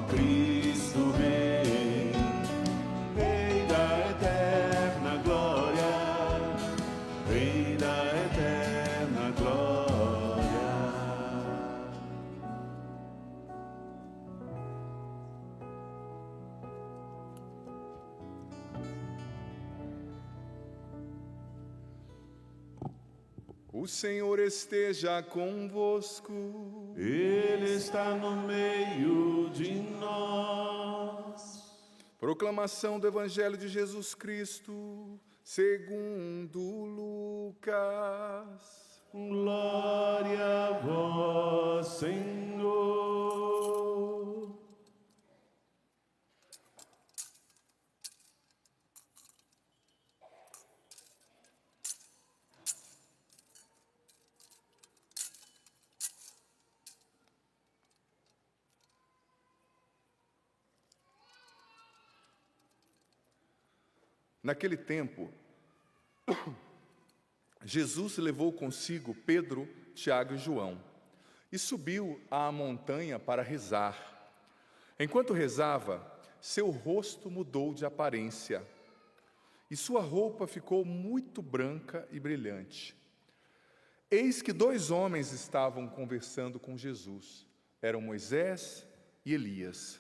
Cristo Rei, Rei da eterna glória, Rei da eterna glória. O Senhor esteja convosco. Ele está no meio de nós. Proclamação do Evangelho de Jesus Cristo, segundo Lucas. Glória a vós, Senhor. Naquele tempo, Jesus levou consigo Pedro, Tiago e João e subiu à montanha para rezar. Enquanto rezava, seu rosto mudou de aparência e sua roupa ficou muito branca e brilhante. Eis que 2 homens estavam conversando com Jesus. Eram Moisés e Elias.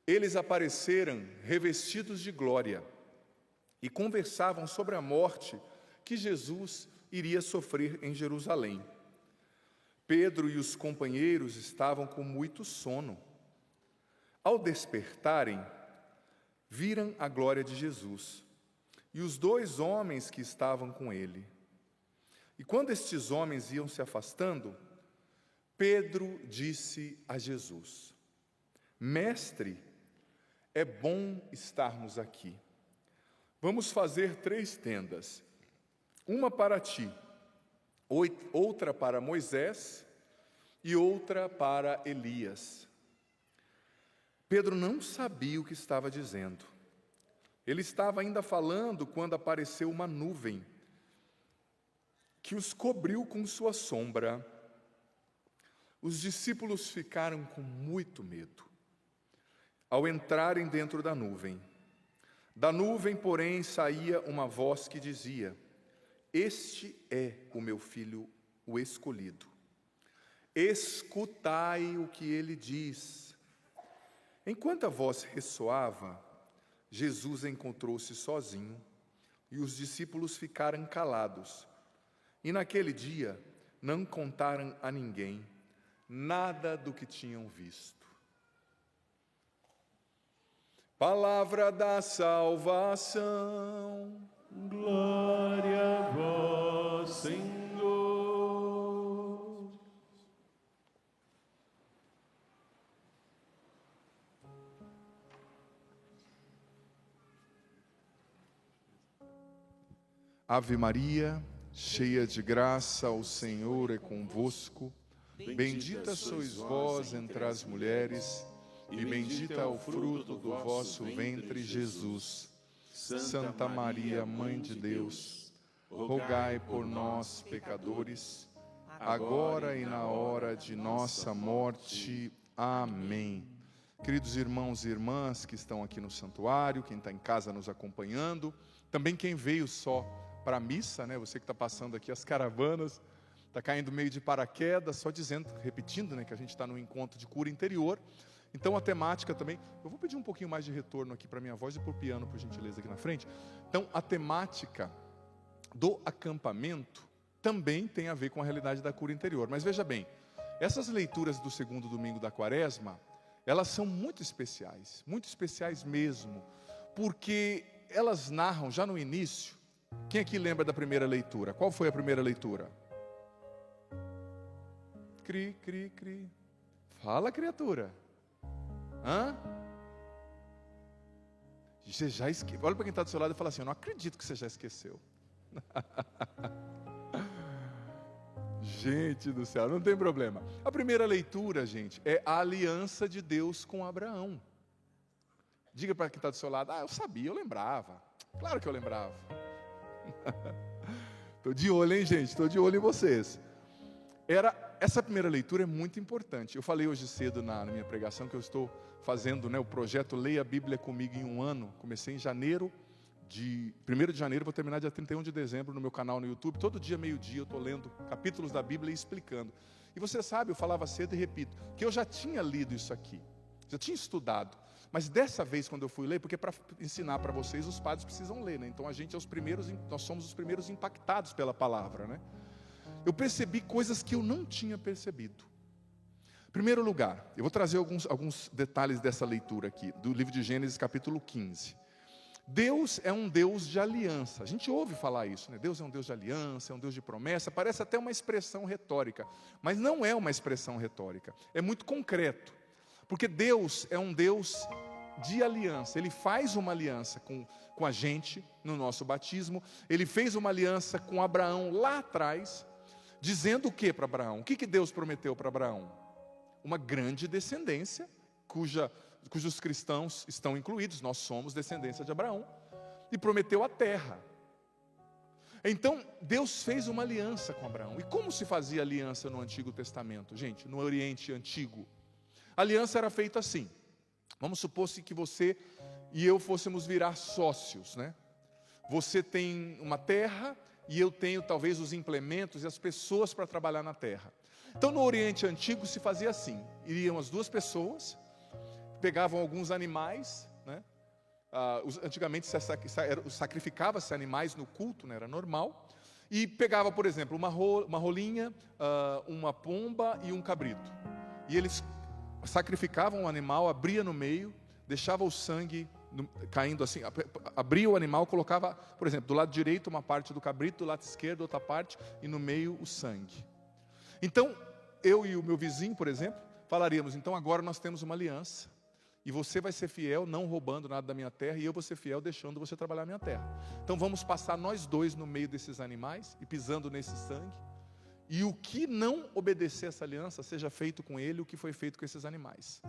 Eles apareceram revestidos de glória e conversavam sobre a morte que Jesus iria sofrer em Jerusalém. Pedro e os companheiros estavam com muito sono. Ao despertarem, viram a glória de Jesus e os 2 homens que estavam com ele. E quando estes homens iam se afastando, Pedro disse a Jesus: Mestre, é bom estarmos aqui. Vamos fazer 3 tendas, uma para ti, outra para Moisés e outra para Elias. Pedro não sabia o que estava dizendo. Ele estava ainda falando quando apareceu uma nuvem que os cobriu com sua sombra. Os discípulos ficaram com muito medo ao entrarem dentro da nuvem. Da nuvem, porém, saía uma voz que dizia: Este é o meu filho, o escolhido. Escutai o que ele diz. Enquanto a voz ressoava, Jesus encontrou-se sozinho e os discípulos ficaram calados. E naquele dia não contaram a ninguém nada do que tinham visto. Palavra da salvação. Glória a vós, Senhor. Ave Maria, cheia de graça, o Senhor é convosco. Bendita sois vós entre as mulheres, e bendito é o fruto do vosso ventre, Jesus. Santa Maria, Mãe de Deus, rogai por nós, pecadores, agora e na hora de nossa morte. Amém. Queridos irmãos e irmãs que estão aqui no santuário, quem está em casa nos acompanhando, também quem veio só para a missa, né? Você que está passando aqui as caravanas, está caindo meio de paraquedas, só dizendo, repetindo, né, que a gente está no encontro de cura interior. Então a temática também, eu vou pedir um pouquinho mais de retorno aqui para minha voz e para o piano, por gentileza, aqui na frente. Então a temática do acampamento também tem a ver com a realidade da cura interior. Mas veja bem, essas leituras do segundo domingo da Quaresma, elas são muito especiais mesmo, porque elas narram já no início. Quem aqui lembra da primeira leitura? Qual foi a primeira leitura? Cri, cri, cri. Fala, criatura. Hã? Você já esqueceu? Olha para quem está do seu lado e fala assim: eu não acredito que você já esqueceu. Gente do céu, não tem problema. A primeira leitura, gente, é a aliança de Deus com Abraão. Diga para quem está do seu lado: eu sabia, eu lembrava. Claro que eu lembrava. Estou de olho, hein, gente? Estou de olho em vocês. Era essa primeira leitura é muito importante. Eu falei hoje cedo na minha pregação que eu estou fazendo, né, o projeto Leia a Bíblia Comigo em um ano. Comecei em janeiro, 1º de janeiro, vou terminar dia 31 de dezembro no meu canal no YouTube. Todo dia, meio-dia, eu estou lendo capítulos da Bíblia e explicando. E você sabe, eu falava cedo e repito, que eu já tinha lido isso aqui, já tinha estudado. Mas dessa vez, quando eu fui ler, porque para ensinar para vocês, os padres precisam ler, né? Então a gente é os primeiros, nós somos os primeiros impactados pela palavra, né? Eu percebi coisas que eu não tinha percebido. Em primeiro lugar, eu vou trazer alguns detalhes dessa leitura aqui, do livro de Gênesis, capítulo 15. Deus é um Deus de aliança. A gente ouve falar isso, né? Deus é um Deus de aliança, é um Deus de promessa. Parece até uma expressão retórica, mas não é uma expressão retórica. É muito concreto, porque Deus é um Deus de aliança. Ele faz uma aliança com a gente no nosso batismo. Ele fez uma aliança com Abraão lá atrás, dizendo o que para Abraão? O que Deus prometeu para Abraão? Uma grande descendência, cujos cristãos estão incluídos, nós somos descendência de Abraão, e prometeu a terra. Então, Deus fez uma aliança com Abraão. E como se fazia aliança no Antigo Testamento? Gente, no Oriente Antigo, a aliança era feita assim. Vamos supor que você e eu fôssemos virar sócios, né? Você tem uma terra e eu tenho talvez os implementos e as pessoas para trabalhar na terra. Então, no Oriente Antigo se fazia assim. Iriam as duas pessoas, pegavam alguns animais, né? Antigamente sacrificava-se animais no culto, né? Era normal. E pegava, por exemplo, uma rolinha, uma pomba e um cabrito. E eles sacrificavam o animal, abria no meio, deixava o sangue caindo assim, abria o animal, colocava, por exemplo, do lado direito uma parte do cabrito, do lado esquerdo outra parte, e no meio o sangue. Então, eu e o meu vizinho, por exemplo, falaríamos, então agora nós temos uma aliança, e você vai ser fiel, não roubando nada da minha terra, e eu vou ser fiel, deixando você trabalhar a minha terra. Então vamos passar nós dois no meio desses animais, e pisando nesse sangue, e o que não obedecer essa aliança, seja feito com ele o que foi feito com esses animais.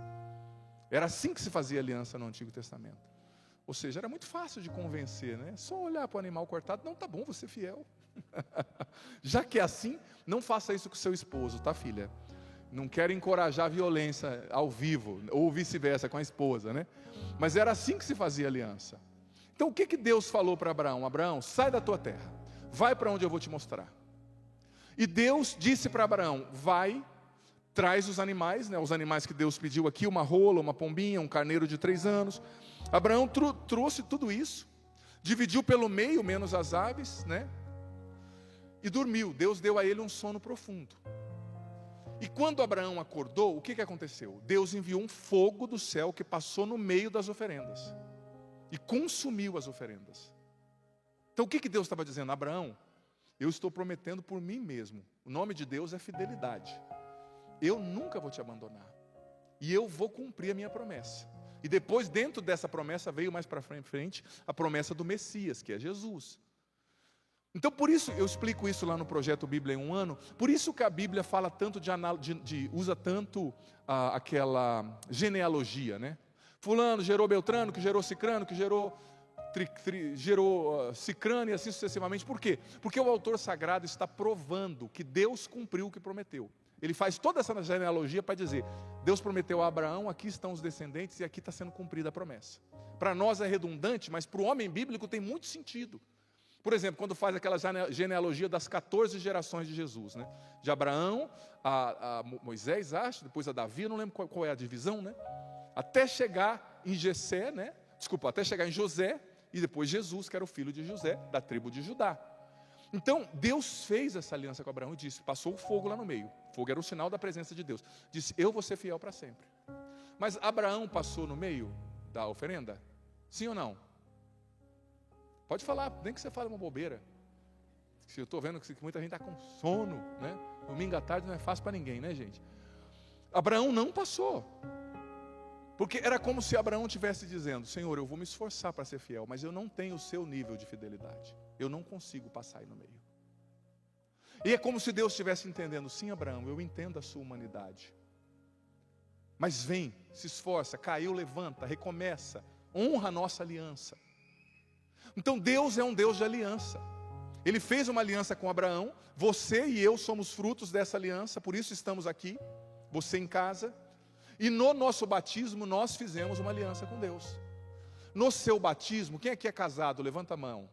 Era assim que se fazia aliança no Antigo Testamento. Ou seja, era muito fácil de convencer, né? Só olhar para o animal cortado, não, tá bom, vou ser fiel. Já que é assim, não faça isso com seu esposo, tá, filha? Não quero encorajar a violência ao vivo, ou vice-versa com a esposa, né? Mas era assim que se fazia aliança. Então o que Deus falou para Abraão? Abraão, sai da tua terra, vai para onde eu vou te mostrar. E Deus disse para Abraão, vai, traz os animais, né, os animais que Deus pediu aqui, uma rola, uma pombinha, um carneiro de 3 anos. Abraão trouxe tudo isso, dividiu pelo meio, menos as aves, né? E dormiu. Deus deu a ele um sono profundo. E quando Abraão acordou, o que aconteceu? Deus enviou um fogo do céu que passou no meio das oferendas e consumiu as oferendas. Então o que Deus estava dizendo? Abraão, eu estou prometendo por mim mesmo. O nome de Deus é fidelidade. Eu nunca vou te abandonar. E eu vou cumprir a minha promessa. E depois, dentro dessa promessa, veio mais para frente a promessa do Messias, que é Jesus. Então, por isso, eu explico isso lá no projeto Bíblia em um ano. Por isso que a Bíblia fala tanto usa tanto aquela genealogia, né? Fulano gerou Beltrano, que gerou Cicrano, que gerou Cicrano e assim sucessivamente. Por quê? Porque o autor sagrado está provando que Deus cumpriu o que prometeu. Ele faz toda essa genealogia para dizer, Deus prometeu a Abraão, aqui estão os descendentes e aqui está sendo cumprida a promessa. Para nós é redundante, mas para o homem bíblico tem muito sentido. Por exemplo, quando faz aquela genealogia das 14 gerações de Jesus, né? De Abraão a Moisés, acho, depois a Davi, eu não lembro qual é a divisão, né? Até chegar em Jessé, né? Desculpa, até chegar em José e depois Jesus, que era o filho de José, da tribo de Judá. Então, Deus fez essa aliança com Abraão e disse, passou o fogo lá no meio. O fogo era o sinal da presença de Deus. Disse, eu vou ser fiel para sempre. Mas Abraão passou no meio da oferenda? Sim ou não? Pode falar, nem que você fale uma bobeira. Se eu estou vendo que muita gente está com sono, né? Domingo à tarde não é fácil para ninguém, né, gente? Abraão não passou. Porque era como se Abraão estivesse dizendo, Senhor, eu vou me esforçar para ser fiel, mas eu não tenho o seu nível de fidelidade. Eu não consigo passar aí no meio. E é como se Deus estivesse entendendo, sim, Abraão, eu entendo a sua humanidade. Mas vem, se esforça, caiu, levanta, recomeça, honra a nossa aliança. Então Deus é um Deus de aliança. Ele fez uma aliança com Abraão, você e eu somos frutos dessa aliança, por isso estamos aqui, você em casa. E no nosso batismo nós fizemos uma aliança com Deus. No seu batismo, quem aqui é casado? Levanta a mão.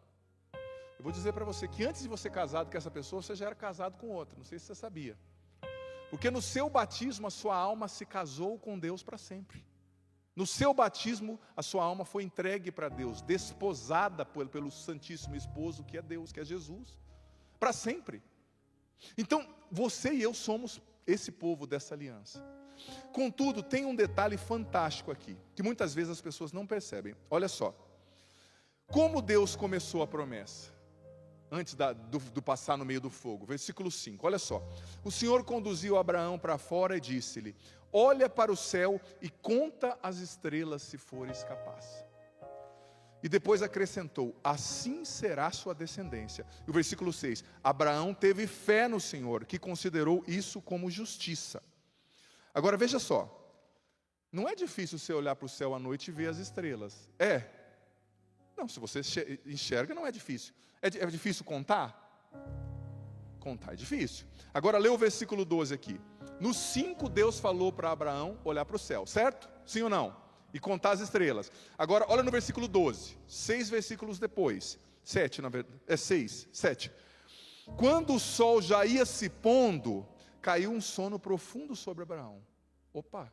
Eu vou dizer para você que antes de você casado com essa pessoa, você já era casado com outra, não sei se você sabia. Porque no seu batismo a sua alma se casou com Deus para sempre. No seu batismo a sua alma foi entregue para Deus, desposada pelo Santíssimo Esposo que é Deus, que é Jesus, para sempre. Então você e eu somos esse povo dessa aliança. Contudo, tem um detalhe fantástico aqui, que muitas vezes as pessoas não percebem. Olha só, como Deus começou a promessa, antes do passar no meio do fogo. Versículo 5, olha só. O Senhor conduziu Abraão para fora e disse-lhe: olha para o céu e conta as estrelas, se fores capaz. E depois acrescentou: assim será sua descendência. E o versículo 6, Abraão teve fé no Senhor, que considerou isso como justiça. Agora veja só, não é difícil você olhar para o céu à noite e ver as estrelas. Não, se você enxerga não é difícil. É difícil contar? Contar é difícil. Agora lê o versículo 12 aqui. No 5 Deus falou para Abraão olhar para o céu, certo? Sim ou não? E contar as estrelas. Agora olha no versículo 12, 6 versículos depois, 7 na verdade, 6, 7. Quando o sol já ia se pondo, caiu um sono profundo sobre Abraão. Opa,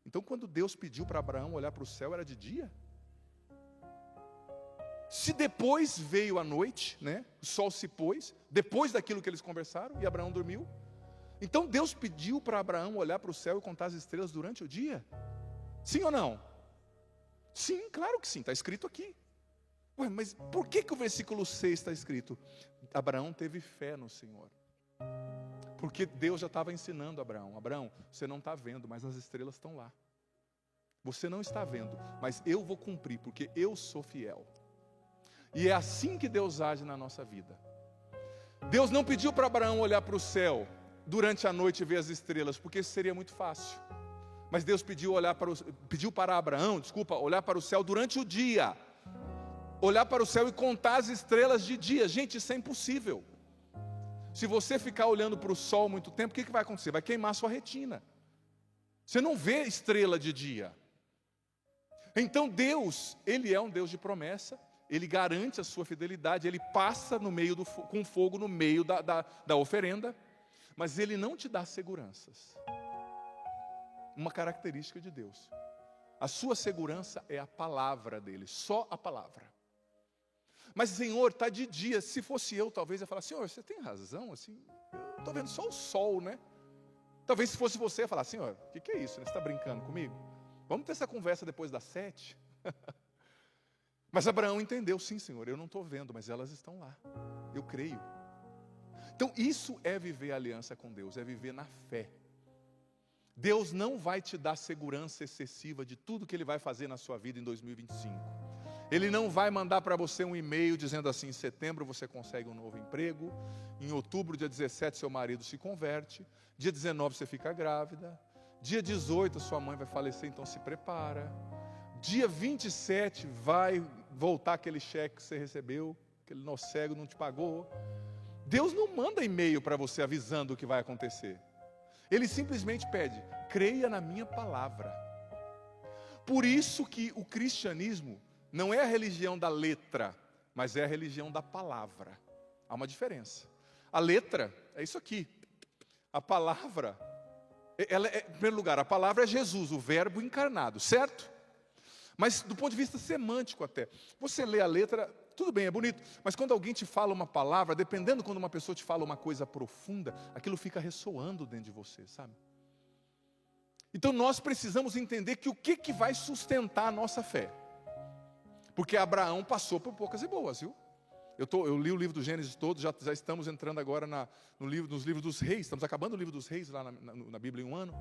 então quando Deus pediu para Abraão olhar para o céu, era de dia? Se depois veio a noite, né, o sol se pôs, depois daquilo que eles conversaram, e Abraão dormiu, então Deus pediu para Abraão olhar para o céu e contar as estrelas durante o dia? Sim ou não? Sim, claro que sim, está escrito aqui. Ué, mas por que o versículo 6 está escrito? Abraão teve fé no Senhor. Porque Deus já estava ensinando Abraão: Abraão, você não está vendo, mas as estrelas estão lá. Você não está vendo, mas eu vou cumprir, porque eu sou fiel. E é assim que Deus age na nossa vida. Deus não pediu para Abraão olhar para o céu durante a noite e ver as estrelas, porque isso seria muito fácil. Mas Deus pediu para Abraão, olhar para o céu durante o dia. Olhar para o céu e contar as estrelas de dia. Gente, isso é impossível. Se você ficar olhando para o sol muito tempo, o que vai acontecer? Vai queimar sua retina. Você não vê estrela de dia. Então Deus, Ele é um Deus de promessa. Ele garante a sua fidelidade. Ele passa com fogo no meio da oferenda. Mas Ele não te dá seguranças. Uma característica de Deus. A sua segurança é a palavra dEle. Só a palavra. Mas Senhor, está de dia. Se fosse eu, talvez eu ia falar: Senhor, você tem razão, assim, eu estou vendo só o sol, né? Talvez se fosse você, eu ia falar: Senhor, o que é isso? Você está brincando comigo? Vamos ter essa conversa depois das 7? Mas Abraão entendeu: sim, Senhor, eu não estou vendo, mas elas estão lá. Eu creio. Então isso é viver a aliança com Deus, é viver na fé. Deus não vai te dar segurança excessiva de tudo que Ele vai fazer na sua vida em 2025. Ele não vai mandar para você um e-mail dizendo assim: em setembro você consegue um novo emprego, em outubro, dia 17, seu marido se converte, dia 19 você fica grávida, dia 18 sua mãe vai falecer, então se prepara, dia 27 vai voltar aquele cheque que você recebeu, aquele nó cego não te pagou. Deus não manda e-mail para você avisando o que vai acontecer. Ele simplesmente pede: creia na minha palavra. Por isso que o cristianismo não é a religião da letra, mas é a religião da palavra. Há uma diferença. A letra é isso aqui. A palavra, em primeiro lugar, a palavra é Jesus, o verbo encarnado, certo? Mas do ponto de vista semântico até, você lê a letra, tudo bem, é bonito, mas quando alguém te fala uma palavra, dependendo quando uma pessoa te fala uma coisa profunda, aquilo fica ressoando dentro de você, sabe? Então nós precisamos entender que o que vai sustentar a nossa fé. Porque Abraão passou por poucas e boas, viu? Eu li o livro do Gênesis todo, já estamos entrando agora nos livros dos reis, estamos acabando o livro dos reis lá na Bíblia em um ano.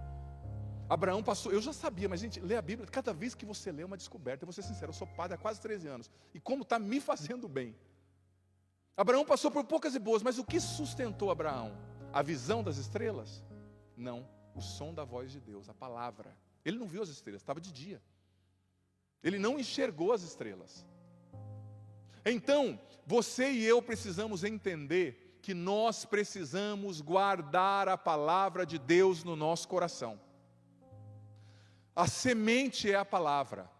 Abraão passou, eu já sabia, mas gente, ler a Bíblia, cada vez que você lê é uma descoberta. Eu vou ser sincero, eu sou padre há quase 13 anos, e como está me fazendo bem. Abraão passou por poucas e boas, mas o que sustentou Abraão? A visão das estrelas? Não, o som da voz de Deus, a palavra. Ele não viu as estrelas, estava de dia. Ele não enxergou as estrelas. Então, você e eu precisamos entender que nós precisamos guardar a palavra de Deus no nosso coração. A semente é a palavra.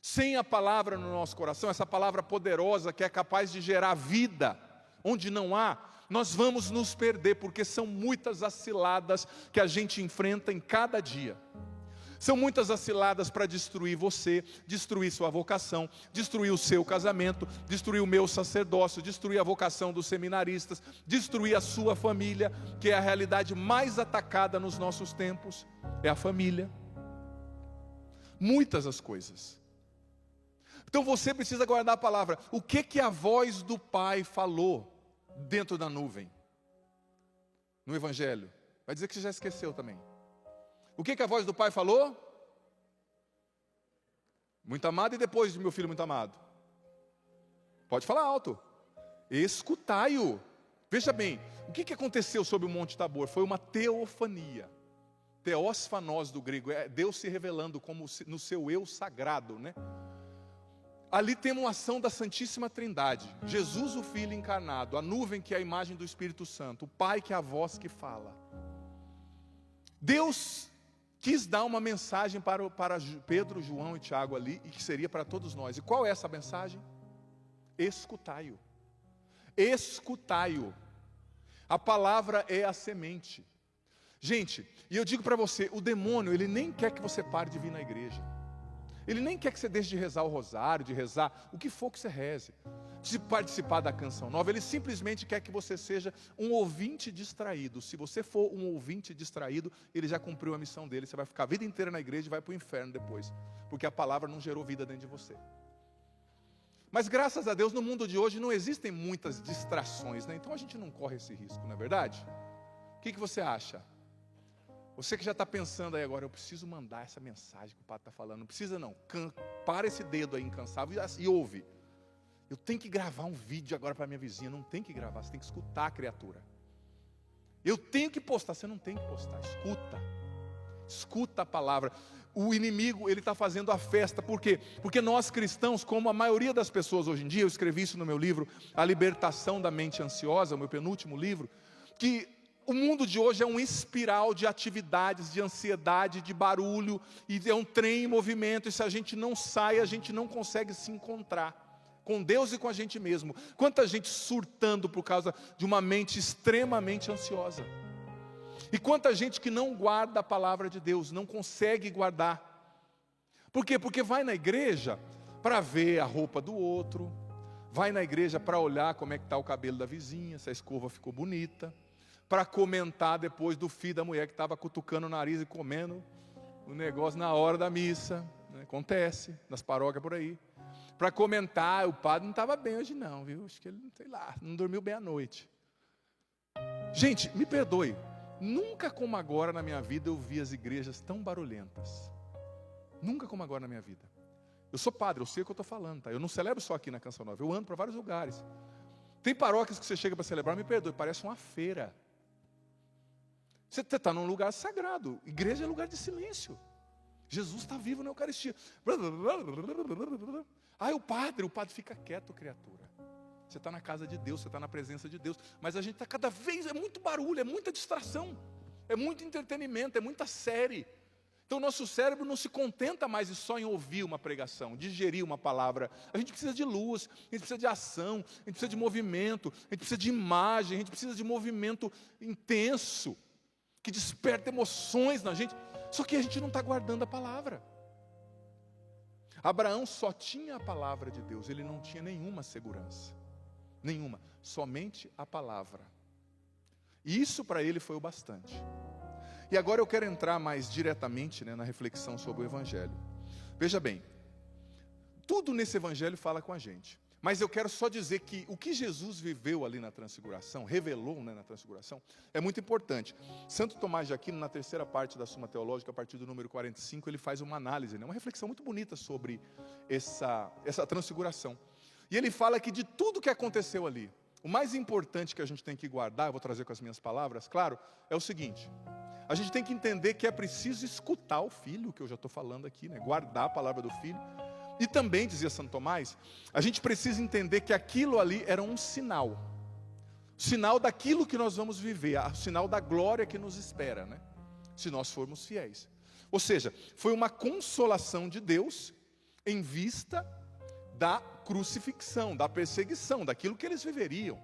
Sem a palavra no nosso coração, essa palavra poderosa que é capaz de gerar vida, onde não há, nós vamos nos perder, porque são muitas as ciladas que a gente enfrenta em cada dia. São muitas as ciladas para destruir você, destruir sua vocação, destruir o seu casamento, destruir o meu sacerdócio, destruir a vocação dos seminaristas, destruir a sua família, que é a realidade mais atacada nos nossos tempos, é a família. Muitas as coisas. Então você precisa guardar a palavra. O que a voz do Pai falou dentro da nuvem? No Evangelho. Vai dizer que você já esqueceu também. O que a voz do Pai falou? Muito amado, e depois de meu filho muito amado? Pode falar alto. Escutai-o. Veja bem, o que aconteceu sobre o Monte Tabor? Foi uma teofania. Teosfanós do grego, é Deus se revelando como no seu eu sagrado, né? Ali tem uma ação da Santíssima Trindade. Jesus, o Filho encarnado, a nuvem que é a imagem do Espírito Santo, o Pai que é a voz que fala. Deus quis dar uma mensagem para Pedro, João e Tiago ali, e que seria para todos nós. E qual é essa mensagem? Escutai-o. Escutai-o. A palavra é a semente. Gente, e eu digo para você, o demônio, ele nem quer que você pare de vir na igreja. Ele nem quer que você deixe de rezar o rosário, de rezar o que for que você reze, de participar da canção nova. Ele simplesmente quer que você seja um ouvinte distraído. Se você for um ouvinte distraído, ele já cumpriu a missão dele. Você vai ficar a vida inteira na igreja e vai para o inferno depois, porque a palavra não gerou vida dentro de você. Mas graças a Deus, no mundo de hoje não existem muitas distrações, né? Então a gente não corre esse risco, não é verdade? O que você acha? Você que já está pensando aí agora, eu preciso mandar essa mensagem que o padre está falando. Não precisa não, para esse dedo aí incansável e ouve. Eu tenho que gravar um vídeo agora para minha vizinha. Não tem que gravar, você tem que escutar a criatura. Eu tenho que postar, você não tem que postar, escuta a palavra. O inimigo, ele está fazendo a festa, por quê? Porque nós cristãos, como a maioria das pessoas hoje em dia, eu escrevi isso no meu livro, A Libertação da Mente Ansiosa, o meu penúltimo livro, que o mundo de hoje é um espiral de atividades, de ansiedade, de barulho, e é um trem em movimento, e se a gente não sai, a gente não consegue se encontrar com Deus e com a gente mesmo. Quanta gente surtando por causa de uma mente extremamente ansiosa. E quanta gente que não guarda a palavra de Deus, não consegue guardar. Por quê? Porque vai na igreja para ver a roupa do outro, vai na igreja para olhar como é que está o cabelo da vizinha, se a escova ficou bonita, para comentar depois do filho da mulher que estava cutucando o nariz e comendo o negócio na hora da missa, né? Acontece nas paróquias por aí. Para comentar, o padre não estava bem hoje não, viu? Acho que ele, sei lá, não dormiu bem à noite. Gente, me perdoe, nunca como agora na minha vida eu vi as igrejas tão barulhentas. Nunca como agora na minha vida. Eu sou padre, eu sei o que eu estou falando, tá? Eu não celebro só aqui na Canção Nova, eu ando para vários lugares. Tem paróquias que você chega para celebrar, me perdoe, parece uma feira. Você está num lugar sagrado. Igreja é lugar de silêncio. Jesus está vivo na Eucaristia. O padre fica quieto, criatura. Você está na casa de Deus, você está na presença de Deus. Mas a gente está cada vez, é muito barulho, é muita distração. É muito entretenimento, é muita série. Então o nosso cérebro não se contenta mais só em ouvir uma pregação, digerir uma palavra. A gente precisa de luz, a gente precisa de ação, a gente precisa de movimento, a gente precisa de imagem, a gente precisa de movimento intenso, que desperta emoções na gente, só que a gente não está guardando a palavra. Abraão só tinha a palavra de Deus, ele não tinha nenhuma segurança, nenhuma, somente a palavra. E isso para ele foi o bastante. E agora eu quero entrar mais diretamente, né, na reflexão sobre o Evangelho. Veja bem, tudo nesse Evangelho fala com a gente. Mas eu quero só dizer que o que Jesus viveu ali na Transfiguração, revelou, né, na Transfiguração, é muito importante. Santo Tomás de Aquino, na terceira parte da Suma Teológica, a partir do número 45, ele faz uma análise, né, uma reflexão muito bonita sobre essa Transfiguração. E ele fala que de tudo que aconteceu ali, o mais importante que a gente tem que guardar, eu vou trazer com as minhas palavras, claro, é o seguinte: a gente tem que entender que é preciso escutar o Filho, que eu já estou falando aqui, né, guardar a palavra do Filho. E também, dizia Santo Tomás, a gente precisa entender que aquilo ali era um sinal. Sinal daquilo que nós vamos viver, o sinal da glória que nos espera, né? Se nós formos fiéis. Ou seja, foi uma consolação de Deus em vista da crucifixão, da perseguição, daquilo que eles viveriam.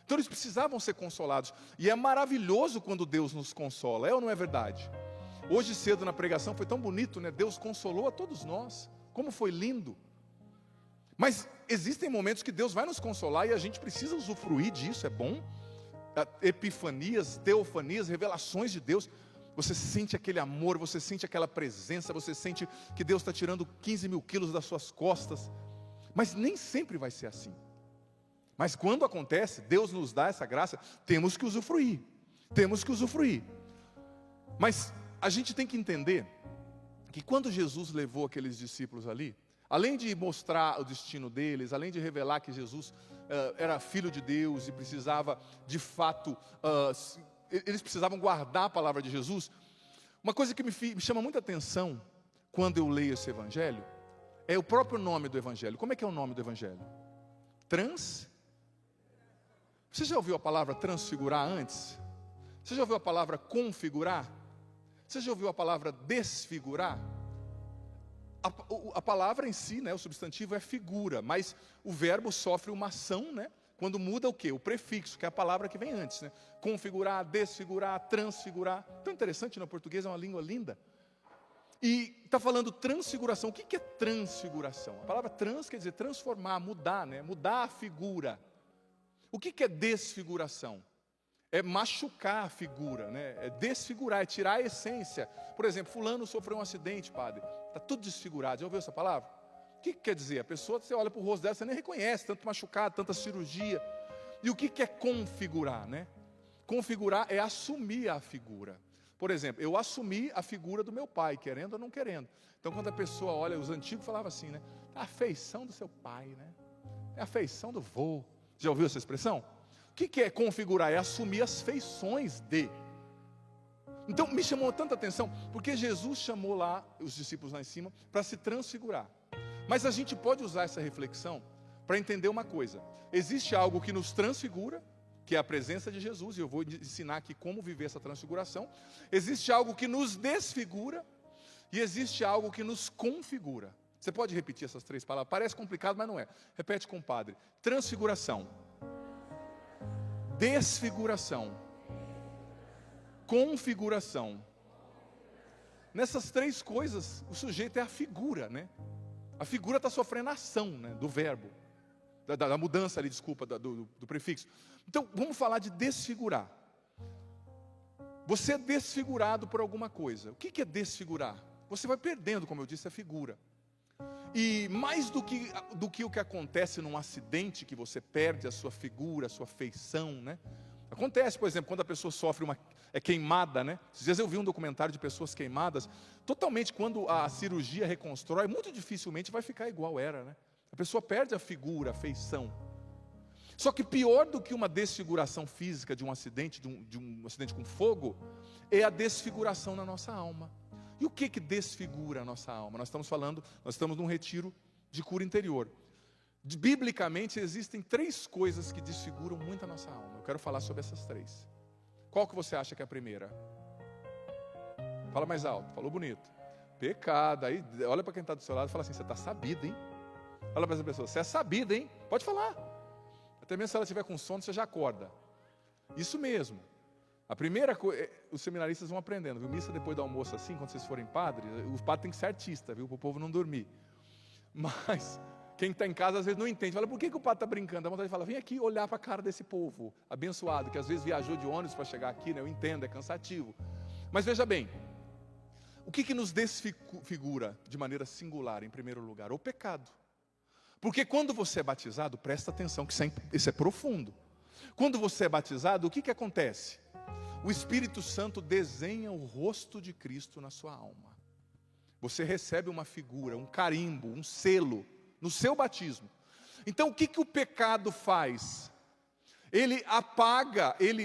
Então eles precisavam ser consolados. E é maravilhoso quando Deus nos consola, é ou não é verdade? Hoje cedo na pregação foi tão bonito, né? Deus consolou a todos nós. Como foi lindo. Mas existem momentos que Deus vai nos consolar e a gente precisa usufruir disso, é bom. Epifanias, teofanias, revelações de Deus. Você sente aquele amor, você sente aquela presença, você sente que Deus está tirando 15 mil quilos das suas costas. Mas nem sempre vai ser assim. Mas quando acontece, Deus nos dá essa graça, temos que usufruir. Temos que usufruir. Mas a gente tem que entender que quando Jesus levou aqueles discípulos ali, além de mostrar o destino deles, além de revelar que Jesus era filho de Deus e precisava, de fato, eles precisavam guardar a palavra de Jesus, uma coisa que me chama muita atenção quando eu leio esse evangelho, é o próprio nome do evangelho. Como é que é o nome do evangelho? Você já ouviu a palavra transfigurar antes? Você já ouviu a palavra configurar? Você já ouviu a palavra desfigurar? A palavra em si, né, o substantivo é figura, mas o verbo sofre uma ação, né, quando muda o quê? O prefixo, que é a palavra que vem antes, né? Configurar, desfigurar, transfigurar. Tão interessante, no português é uma língua linda. E está falando transfiguração. O que é transfiguração? A palavra trans quer dizer transformar, mudar, né? Mudar a figura. O que é desfiguração? É machucar a figura, né? É desfigurar, é tirar a essência. Por exemplo, fulano sofreu um acidente, padre. Está tudo desfigurado. Já ouviu essa palavra? O que quer dizer? A pessoa, você olha para o rosto dela, você nem reconhece, tanto machucado, tanta cirurgia. E o que é configurar, né? Configurar é assumir a figura. Por exemplo, eu assumi a figura do meu pai, querendo ou não querendo. Então, quando a pessoa olha, os antigos falavam assim, né? A feição do seu pai, né? É a feição do vô. Já ouviu essa expressão? O que é configurar? É assumir as feições de. Então, me chamou tanta atenção, porque Jesus chamou lá, os discípulos lá em cima, para se transfigurar. Mas a gente pode usar essa reflexão para entender uma coisa. Existe algo que nos transfigura, que é a presença de Jesus, e eu vou ensinar aqui como viver essa transfiguração. Existe algo que nos desfigura, e existe algo que nos configura. Você pode repetir essas três palavras? Parece complicado, mas não é. Repete, compadre. Transfiguração. Desfiguração. Configuração. Nessas três coisas, o sujeito é a figura, né? A figura está sofrendo a ação, né, do verbo. Da mudança ali, desculpa, do prefixo. Então, vamos falar de desfigurar. Você é desfigurado por alguma coisa. O que é desfigurar? Você vai perdendo, como eu disse, a figura. E mais do que o que acontece num acidente, que você perde a sua figura, a sua feição, né? Acontece, por exemplo, quando a pessoa sofre é queimada, né? Esses dias eu vi um documentário de pessoas queimadas. Totalmente, quando a cirurgia reconstrói, muito dificilmente vai ficar igual era, né? A pessoa perde a figura, a feição. Só que pior do que uma desfiguração física de um acidente, de um acidente com fogo, é a desfiguração na nossa alma. E o que desfigura a nossa alma? Nós estamos num retiro de cura interior. Biblicamente existem três coisas que desfiguram muito a nossa alma. Eu quero falar sobre essas três. Qual que você acha que é a primeira? Fala mais alto, falou bonito. Pecado. Aí olha para quem está do seu lado e fala assim: você está sabido, hein? Fala para essa pessoa: você é sabido, hein? Pode falar. Até mesmo se ela estiver com sono, você já acorda. Isso mesmo. A primeira coisa, os seminaristas vão aprendendo, viu? Missa depois do almoço assim, quando vocês forem padres, o padre tem que ser artista, viu? Para o povo não dormir. Mas quem está em casa às vezes não entende. Fala: por que o padre está brincando? Dá vontade de falar: vem aqui olhar para a cara desse povo abençoado, que às vezes viajou de ônibus para chegar aqui, né? Eu entendo, é cansativo. Mas veja bem, o que nos desfigura de maneira singular, em primeiro lugar? O pecado. Porque quando você é batizado, presta atenção que isso é profundo. Quando você é batizado, o que acontece? O Espírito Santo desenha o rosto de Cristo na sua alma. Você recebe uma figura, um carimbo, um selo no seu batismo. Então o que o pecado faz? Ele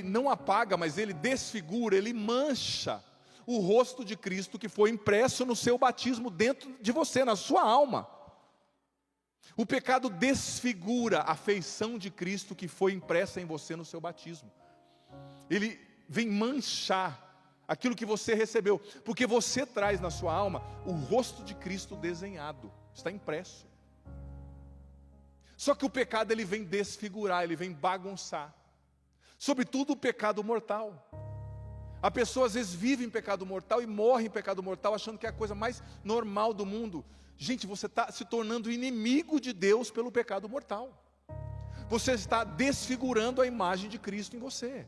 não apaga, mas ele desfigura, ele mancha o rosto de Cristo que foi impresso no seu batismo dentro de você, na sua alma. O pecado desfigura a feição de Cristo que foi impressa em você no seu batismo. Ele vem manchar aquilo que você recebeu, porque você traz na sua alma o rosto de Cristo desenhado, está impresso. Só que o pecado ele vem desfigurar, ele vem bagunçar, sobretudo o pecado mortal. A pessoa às vezes vive em pecado mortal e morre em pecado mortal achando que é a coisa mais normal do mundo. Gente, você está se tornando inimigo de Deus pelo pecado mortal. Você está desfigurando a imagem de Cristo em você.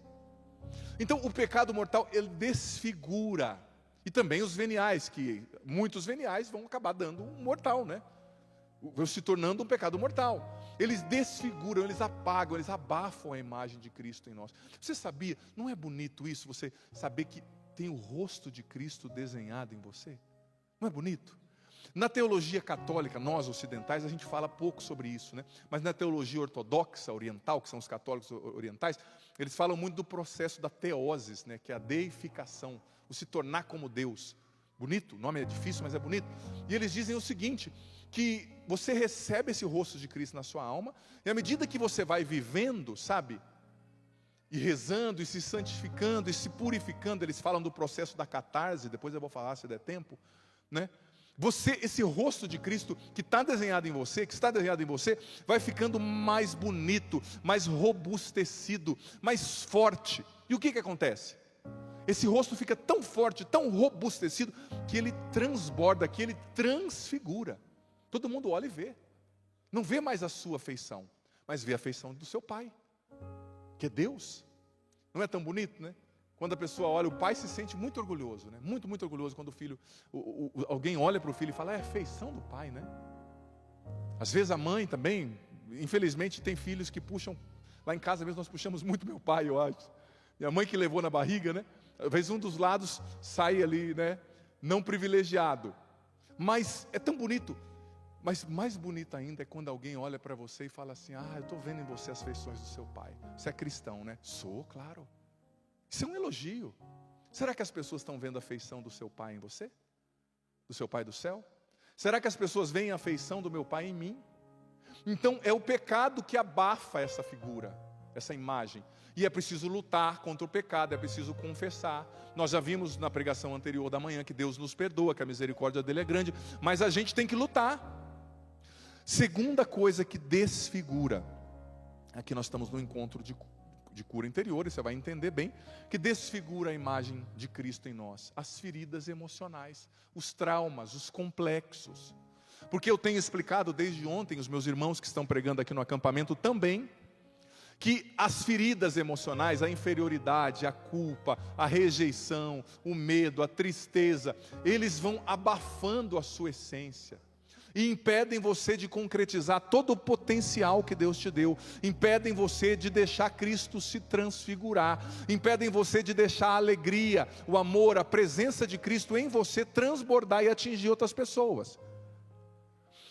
Então o pecado mortal ele desfigura. E também os veniais, que muitos veniais vão acabar dando um mortal, né? Vão se tornando um pecado mortal. Eles desfiguram, eles apagam, eles abafam a imagem de Cristo em nós. Você sabia, não é bonito isso, você saber que tem o rosto de Cristo desenhado em você? Não é bonito? Na teologia católica, nós ocidentais, a gente fala pouco sobre isso, né? Mas na teologia ortodoxa oriental, que são os católicos orientais, eles falam muito do processo da teoses, né? Que é a deificação, o se tornar como Deus. Bonito, o nome é difícil, mas é bonito. E eles dizem o seguinte, que você recebe esse rosto de Cristo na sua alma, e à medida que você vai vivendo, sabe, e rezando, e se santificando, e se purificando, eles falam do processo da catarse, depois eu vou falar se der tempo, né? Esse rosto de Cristo que está desenhado em você, que está desenhado em você, vai ficando mais bonito, mais robustecido, mais forte. E o que acontece? Esse rosto fica tão forte, tão robustecido, que ele transborda, que ele transfigura. Todo mundo olha e vê. Não vê mais a sua feição, mas vê a feição do seu Pai, que é Deus. Não é tão bonito, né? Quando a pessoa olha, o pai se sente muito orgulhoso, né? Muito, muito orgulhoso quando o filho, alguém olha para o filho e fala, é a feição do pai, né? Às vezes a mãe também, infelizmente tem filhos que puxam, lá em casa mesmo nós puxamos muito meu pai, eu acho. Minha mãe que levou na barriga, né? Às vezes um dos lados sai ali, né? Não privilegiado. Mas é tão bonito. Mas mais bonito ainda é quando alguém olha para você e fala assim, eu estou vendo em você as feições do seu pai. Você é cristão, né? Sou, claro. Isso é um elogio. Será que as pessoas estão vendo a feição do seu pai em você? Do seu pai do céu? Será que as pessoas veem a feição do meu pai em mim? Então é o pecado que abafa essa figura, essa imagem. E é preciso lutar contra o pecado, é preciso confessar. Nós já vimos na pregação anterior da manhã que Deus nos perdoa, que a misericórdia dele é grande, mas a gente tem que lutar. Segunda coisa que desfigura, aqui nós estamos no encontro de cura interior, e você vai entender bem, que desfigura a imagem de Cristo em nós, as feridas emocionais, os traumas, os complexos. Porque eu tenho explicado desde ontem, os meus irmãos que estão pregando aqui no acampamento também, que as feridas emocionais, a inferioridade, a culpa, a rejeição, o medo, a tristeza, eles vão abafando a sua essência. E impedem você de concretizar todo o potencial que Deus te deu. Impedem você de deixar Cristo se transfigurar. Impedem você de deixar a alegria, o amor, a presença de Cristo em você transbordar e atingir outras pessoas.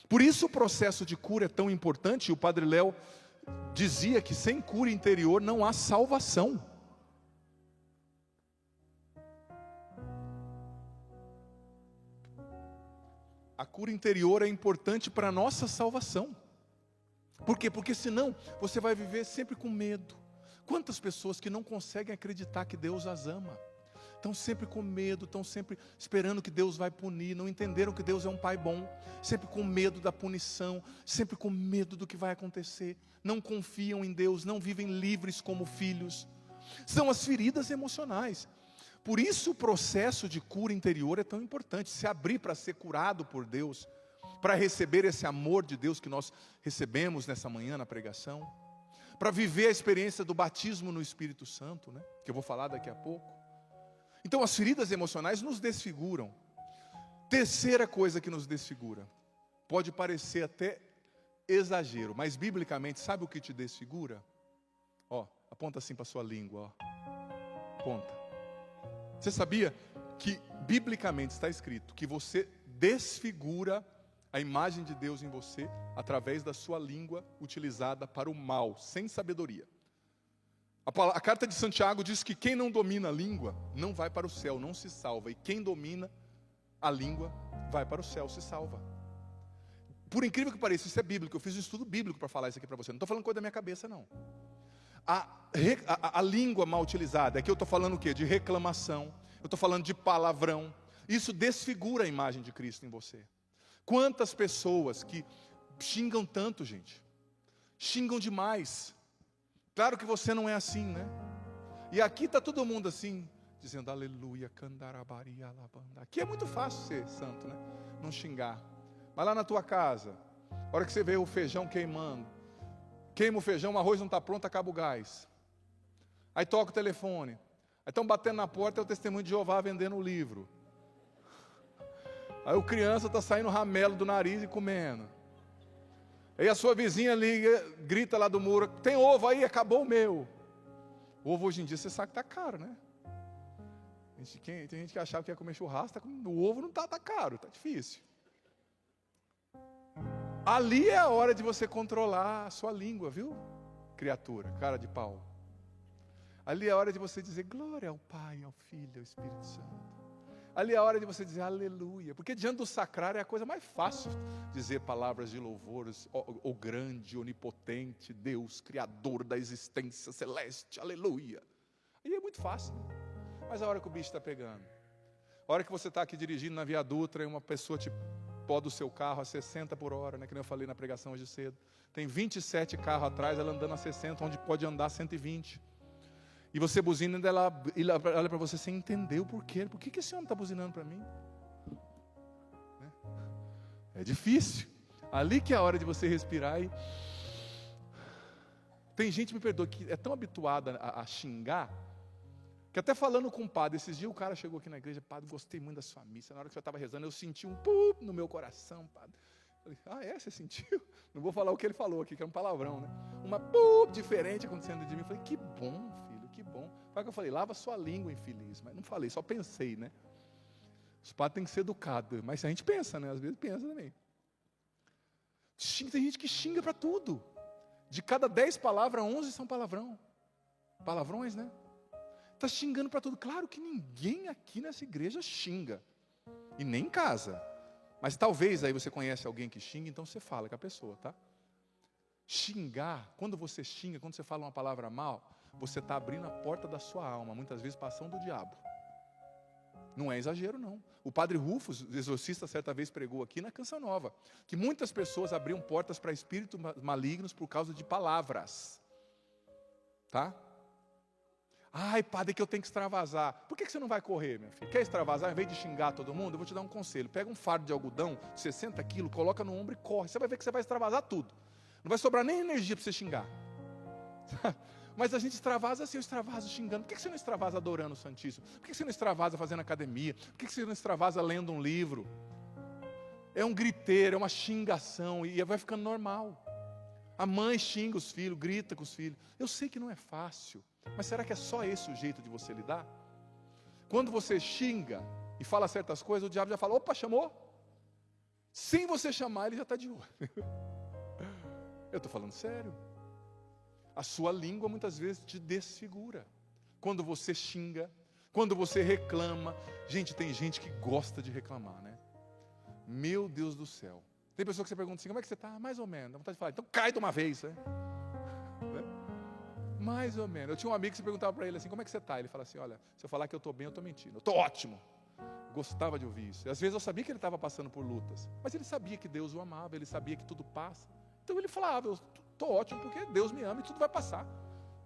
Por isso o processo de cura é tão importante. O Padre Léo dizia que sem cura interior não há salvação. A cura interior é importante para a nossa salvação. Por quê? Porque senão você vai viver sempre com medo. Quantas pessoas que não conseguem acreditar que Deus as ama? Estão sempre com medo, estão sempre esperando que Deus vai punir, não entenderam que Deus é um Pai bom, sempre com medo da punição, sempre com medo do que vai acontecer, não confiam em Deus, não vivem livres como filhos. São as feridas emocionais. Por isso o processo de cura interior é tão importante, se abrir para ser curado por Deus, para receber esse amor de Deus que nós recebemos nessa manhã na pregação, para viver a experiência do batismo no Espírito Santo, né? Que eu vou falar daqui a pouco. Então as feridas emocionais nos desfiguram. Terceira coisa que nos desfigura, pode parecer até exagero, mas biblicamente sabe o que te desfigura? Aponta assim para a sua língua, aponta. Você sabia que biblicamente está escrito que você desfigura a imagem de Deus em você através da sua língua utilizada para o mal, sem sabedoria? A carta de Santiago diz que quem não domina a língua não vai para o céu, não se salva. E quem domina a língua vai para o céu, se salva. por incrível que pareça, isso é bíblico. Eu fiz um estudo bíblico para falar isso aqui para você. Não estou falando coisa da minha cabeça, não. A língua mal utilizada, aqui eu estou falando o quê? De reclamação, eu estou falando de palavrão. Isso desfigura a imagem de Cristo em você. Quantas pessoas que xingam tanto, gente, xingam demais. Claro que você não é assim, né? E aqui está todo mundo assim, dizendo aleluia, candarabaria, alabanda. Aqui é muito fácil ser santo, né? Não xingar. Mas lá na tua casa, a hora que você vê o feijão queimando, queima o feijão, o arroz não está pronto, acaba o gás. Aí toca o telefone. Aí estão batendo na porta, é o testemunho de Jeová vendendo o livro. Aí o criança está saindo ramelo do nariz e comendo. Aí a sua vizinha liga, grita lá do muro, tem ovo aí? Acabou o meu. O ovo hoje em dia, você sabe que está caro, né? Tem gente que achava que ia comer churrasco, o ovo não está caro, está difícil. Ali é a hora de você controlar a sua língua, viu? Criatura, cara de pau. Ali é a hora de você dizer glória ao Pai, ao Filho, ao Espírito Santo. Ali é a hora de você dizer aleluia, porque diante do sacrário é a coisa mais fácil dizer palavras de louvores, o grande, onipotente Deus, Criador da existência celeste, aleluia. Aí é muito fácil, né? Mas a hora que o bicho está pegando, a hora que você está aqui dirigindo na Via Dutra e uma pessoa te poda o seu carro a 60 por hora, né, que nem eu falei na pregação hoje cedo, tem 27 carros atrás, ela andando a 60, onde pode andar 120. E você buzina e ela olha para você sem entender o porquê. Por que esse homem está buzinando para mim? É difícil. Ali que é a hora de você respirar e... Tem gente, me perdoa, que é tão habituada a xingar, que até falando com o padre, esses dias o cara chegou aqui na igreja, padre, gostei muito da sua missa. Na hora que você estava rezando, eu senti um pum no meu coração, padre. Eu falei, você sentiu? Não vou falar o que ele falou aqui, que é um palavrão, né? Uma pum diferente acontecendo de mim. Eu falei, que bom, filho, que bom. Foi o que eu falei, lava sua língua, infeliz. Mas não falei, só pensei, né? Os padres têm que ser educados, mas a gente pensa, né? Às vezes pensa também. Tem gente que xinga para tudo. De cada 10 palavras, 11 são palavrão. Palavrões, né? Está xingando para tudo. Claro que ninguém aqui nessa igreja xinga. E nem em casa. Mas talvez aí você conhece alguém que xinga, então você fala com a pessoa, tá? Xingar, quando você xinga, quando você fala uma palavra mal, você está abrindo a porta da sua alma, muitas vezes para a ação do diabo. Não é exagero, não. O padre Rufus, o exorcista, certa vez pregou aqui na Canção Nova, que muitas pessoas abriam portas para espíritos malignos por causa de palavras. Tá? Ai, padre, que eu tenho que extravasar. Por que você não vai correr, minha filha? Quer extravasar? Em vez de xingar todo mundo, eu vou te dar um conselho. Pega um fardo de algodão, 60 quilos, coloca no ombro e corre. Você vai ver que você vai extravasar tudo. Não vai sobrar nem energia para você xingar. Mas a gente extravasa assim, eu extravaso xingando. Por que você não extravasa adorando o Santíssimo? Por que você não extravasa fazendo academia? Por que você não extravasa lendo um livro? É um griteiro, é uma xingação, e vai ficando normal. A mãe xinga os filhos, grita com os filhos. Eu sei que não é fácil, mas será que é só esse o jeito de você lidar? Quando você xinga e fala certas coisas, o diabo já fala, opa, chamou? Sem você chamar, ele já está de olho. Eu estou falando sério. A sua língua muitas vezes te desfigura. Quando você xinga, quando você reclama. Gente, tem gente que gosta de reclamar, né? Meu Deus do céu. Tem pessoa que você pergunta assim, como é que você está? Mais ou menos. Dá vontade de falar, então cai de uma vez, né? Mais ou menos. Eu tinha um amigo que você perguntava para ele assim, como é que você está? Ele fala assim, olha, se eu falar que eu estou bem, eu estou mentindo. Eu estou ótimo. Gostava de ouvir isso. E às vezes eu sabia que ele estava passando por lutas. Mas ele sabia que Deus o amava, ele sabia que tudo passa. Então ele falava, eu estou ótimo porque Deus me ama e tudo vai passar.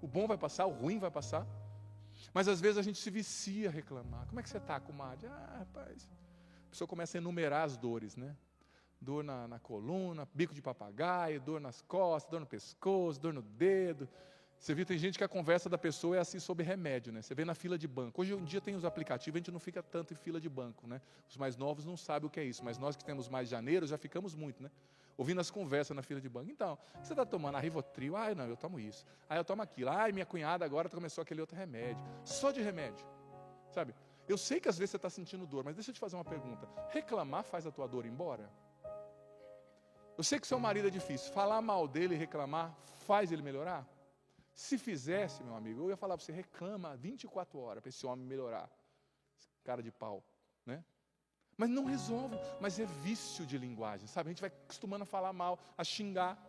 O bom vai passar, o ruim vai passar. Mas às vezes a gente se vicia a reclamar. Como é que você está, comadre? Rapaz. A pessoa começa a enumerar as dores, né? Dor na coluna, bico de papagaio, dor nas costas, dor no pescoço, dor no dedo. Você viu, tem gente que a conversa da pessoa é assim sobre remédio, né? Você vê na fila de banco. Hoje em dia tem os aplicativos, a gente não fica tanto em fila de banco, né? Os mais novos não sabem o que é isso, mas nós que temos mais janeiro já ficamos muito, né? Ouvindo as conversas na fila de banco. Então, o que você está tomando? A Rivotril? Não, eu tomo isso. Eu tomo aquilo. Minha cunhada agora começou aquele outro remédio. Só de remédio, sabe? Eu sei que às vezes você está sentindo dor, mas deixa eu te fazer uma pergunta. Reclamar faz a tua dor ir embora? Eu sei que seu marido é difícil. Falar mal dele e reclamar faz ele melhorar? Se fizesse, meu amigo, eu ia falar para você, reclama 24 horas para esse homem melhorar. Esse cara de pau, né? Mas não resolve, mas é vício de linguagem, sabe? A gente vai acostumando a falar mal, a xingar.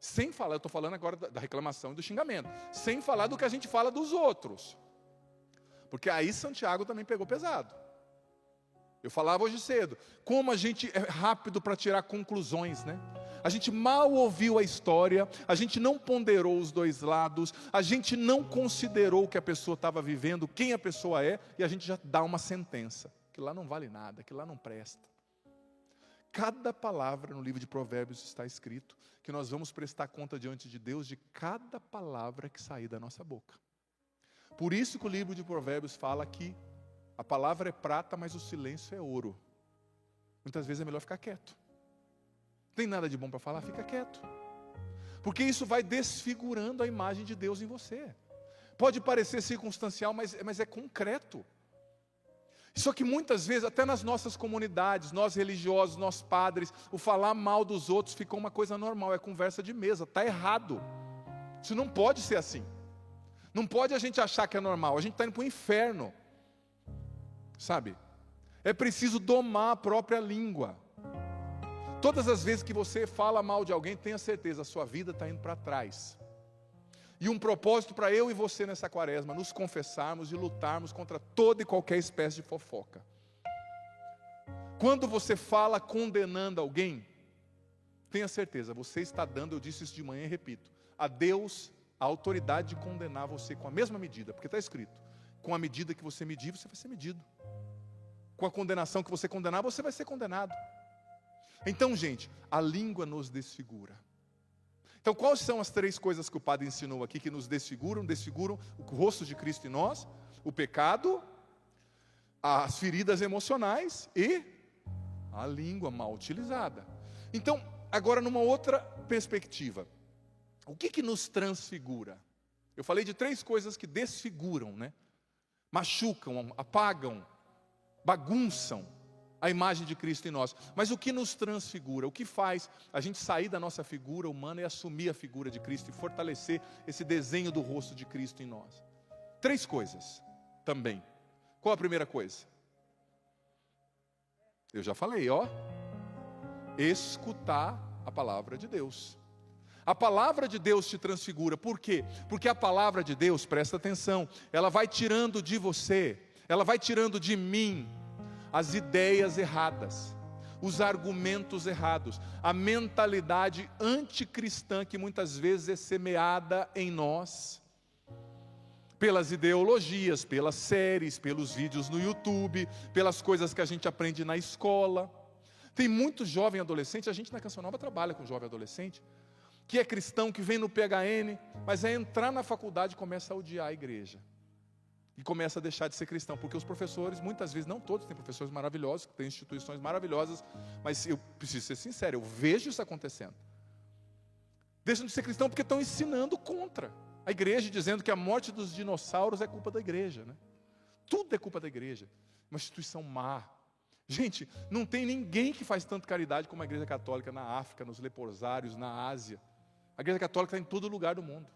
Sem falar, eu estou falando agora da reclamação e do xingamento. Sem falar do que a gente fala dos outros. Porque aí Santiago também pegou pesado. Eu falava hoje cedo, como a gente é rápido para tirar conclusões, né? A gente mal ouviu a história, a gente não ponderou os dois lados, a gente não considerou o que a pessoa estava vivendo, quem a pessoa é, e a gente já dá uma sentença. Que lá não vale nada, que lá não presta. Cada palavra no livro de Provérbios está escrito que nós vamos prestar conta diante de Deus de cada palavra que sair da nossa boca. Por isso que o livro de Provérbios fala que a palavra é prata, mas o silêncio é ouro. Muitas vezes é melhor ficar quieto. Não tem nada de bom para falar, fica quieto. Porque isso vai desfigurando a imagem de Deus em você. Pode parecer circunstancial, mas é concreto. Só que muitas vezes, até nas nossas comunidades, nós religiosos, nós padres, o falar mal dos outros ficou uma coisa normal, é conversa de mesa, está errado. Isso não pode ser assim. Não pode a gente achar que é normal, a gente está indo para o inferno. Sabe? É preciso domar a própria língua. Todas as vezes que você fala mal de alguém, tenha certeza, a sua vida está indo para trás. E um propósito para eu e você nessa quaresma, nos confessarmos e lutarmos contra toda e qualquer espécie de fofoca. Quando você fala condenando alguém, tenha certeza, você está dando, eu disse isso de manhã e repito, a Deus a autoridade de condenar você com a mesma medida, porque está escrito, com a medida que você medir, você vai ser medido. Com a condenação que você condenar, você vai ser condenado. Então, gente, a língua nos desfigura. Então, quais são as 3 coisas que o padre ensinou aqui que nos desfiguram? Desfiguram o rosto de Cristo em nós, o pecado, as feridas emocionais e a língua mal utilizada. Então, agora numa outra perspectiva, o que nos transfigura? Eu falei de 3 coisas que desfiguram, né? Machucam, apagam, bagunçam a imagem de Cristo em nós. Mas o que nos transfigura? O que faz a gente sair da nossa figura humana e assumir a figura de Cristo e fortalecer esse desenho do rosto de Cristo em nós? 3 coisas também. Qual a primeira coisa? Eu já falei, ó. Escutar a palavra de Deus. A palavra de Deus te transfigura. Por quê? Porque a palavra de Deus, presta atenção, ela vai tirando de você, ela vai tirando de mim as ideias erradas, os argumentos errados, a mentalidade anticristã que muitas vezes é semeada em nós, pelas ideologias, pelas séries, pelos vídeos no YouTube, pelas coisas que a gente aprende na escola. Tem muito jovem adolescente, a gente na Canção Nova trabalha com jovem adolescente, que é cristão, que vem no PHN, mas é entrar na faculdade e começa a odiar a igreja. E começa a deixar de ser cristão, porque os professores, muitas vezes, não todos, tem professores maravilhosos, tem instituições maravilhosas, mas eu preciso ser sincero, eu vejo isso acontecendo. Deixam de ser cristão porque estão ensinando contra a igreja, dizendo que a morte dos dinossauros é culpa da igreja, né? Tudo é culpa da igreja, uma instituição má. Gente, não tem ninguém que faz tanto caridade como a igreja católica na África, nos leprosários, na Ásia. A igreja católica está em todo lugar do mundo.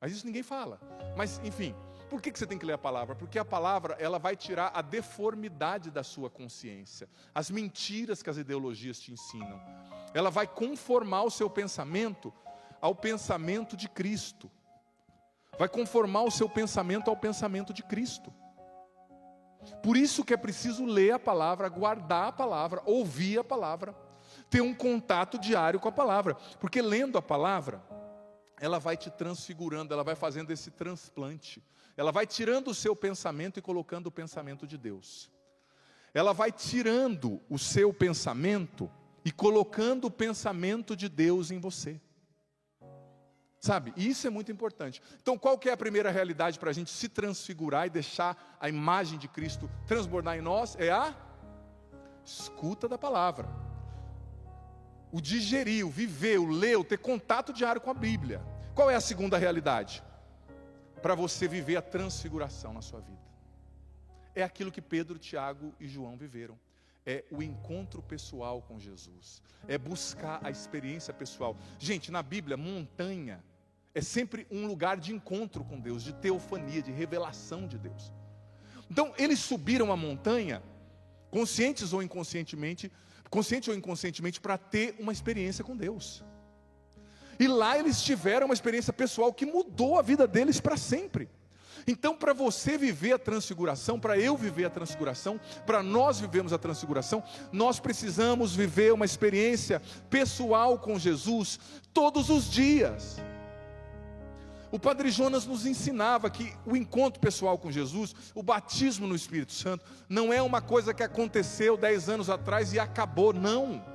Mas isso ninguém fala. Mas, enfim, por que você tem que ler a palavra? Porque a palavra, ela vai tirar a deformidade da sua consciência, as mentiras que as ideologias te ensinam. Ela vai conformar o seu pensamento ao pensamento de Cristo. Vai conformar o seu pensamento ao pensamento de Cristo. Por isso que é preciso ler a palavra, guardar a palavra, ouvir a palavra, ter um contato diário com a palavra. Porque lendo a palavra, ela vai te transfigurando, ela vai fazendo esse transplante. Ela vai tirando o seu pensamento e colocando o pensamento de Deus. Ela vai tirando o seu pensamento e colocando o pensamento de Deus em você. Sabe? E isso é muito importante. Então, qual que é a primeira realidade para a gente se transfigurar e deixar a imagem de Cristo transbordar em nós? É a escuta da palavra. O digerir, o viver, o ler, o ter contato diário com a Bíblia. Qual é a segunda realidade? Para você viver a transfiguração na sua vida. É aquilo que Pedro, Tiago e João viveram. É o encontro pessoal com Jesus. É buscar a experiência pessoal. Gente, na Bíblia, montanha é sempre um lugar de encontro com Deus, de teofania, de revelação de Deus. Então, eles subiram a montanha consciente ou inconscientemente, para ter uma experiência com Deus. E lá eles tiveram uma experiência pessoal que mudou a vida deles para sempre. Então, para você viver a transfiguração, para eu viver a transfiguração, para nós vivermos a transfiguração, nós precisamos viver uma experiência pessoal com Jesus todos os dias. O Padre Jonas nos ensinava que o encontro pessoal com Jesus, o batismo no Espírito Santo, não é uma coisa que aconteceu 10 anos atrás e acabou, não.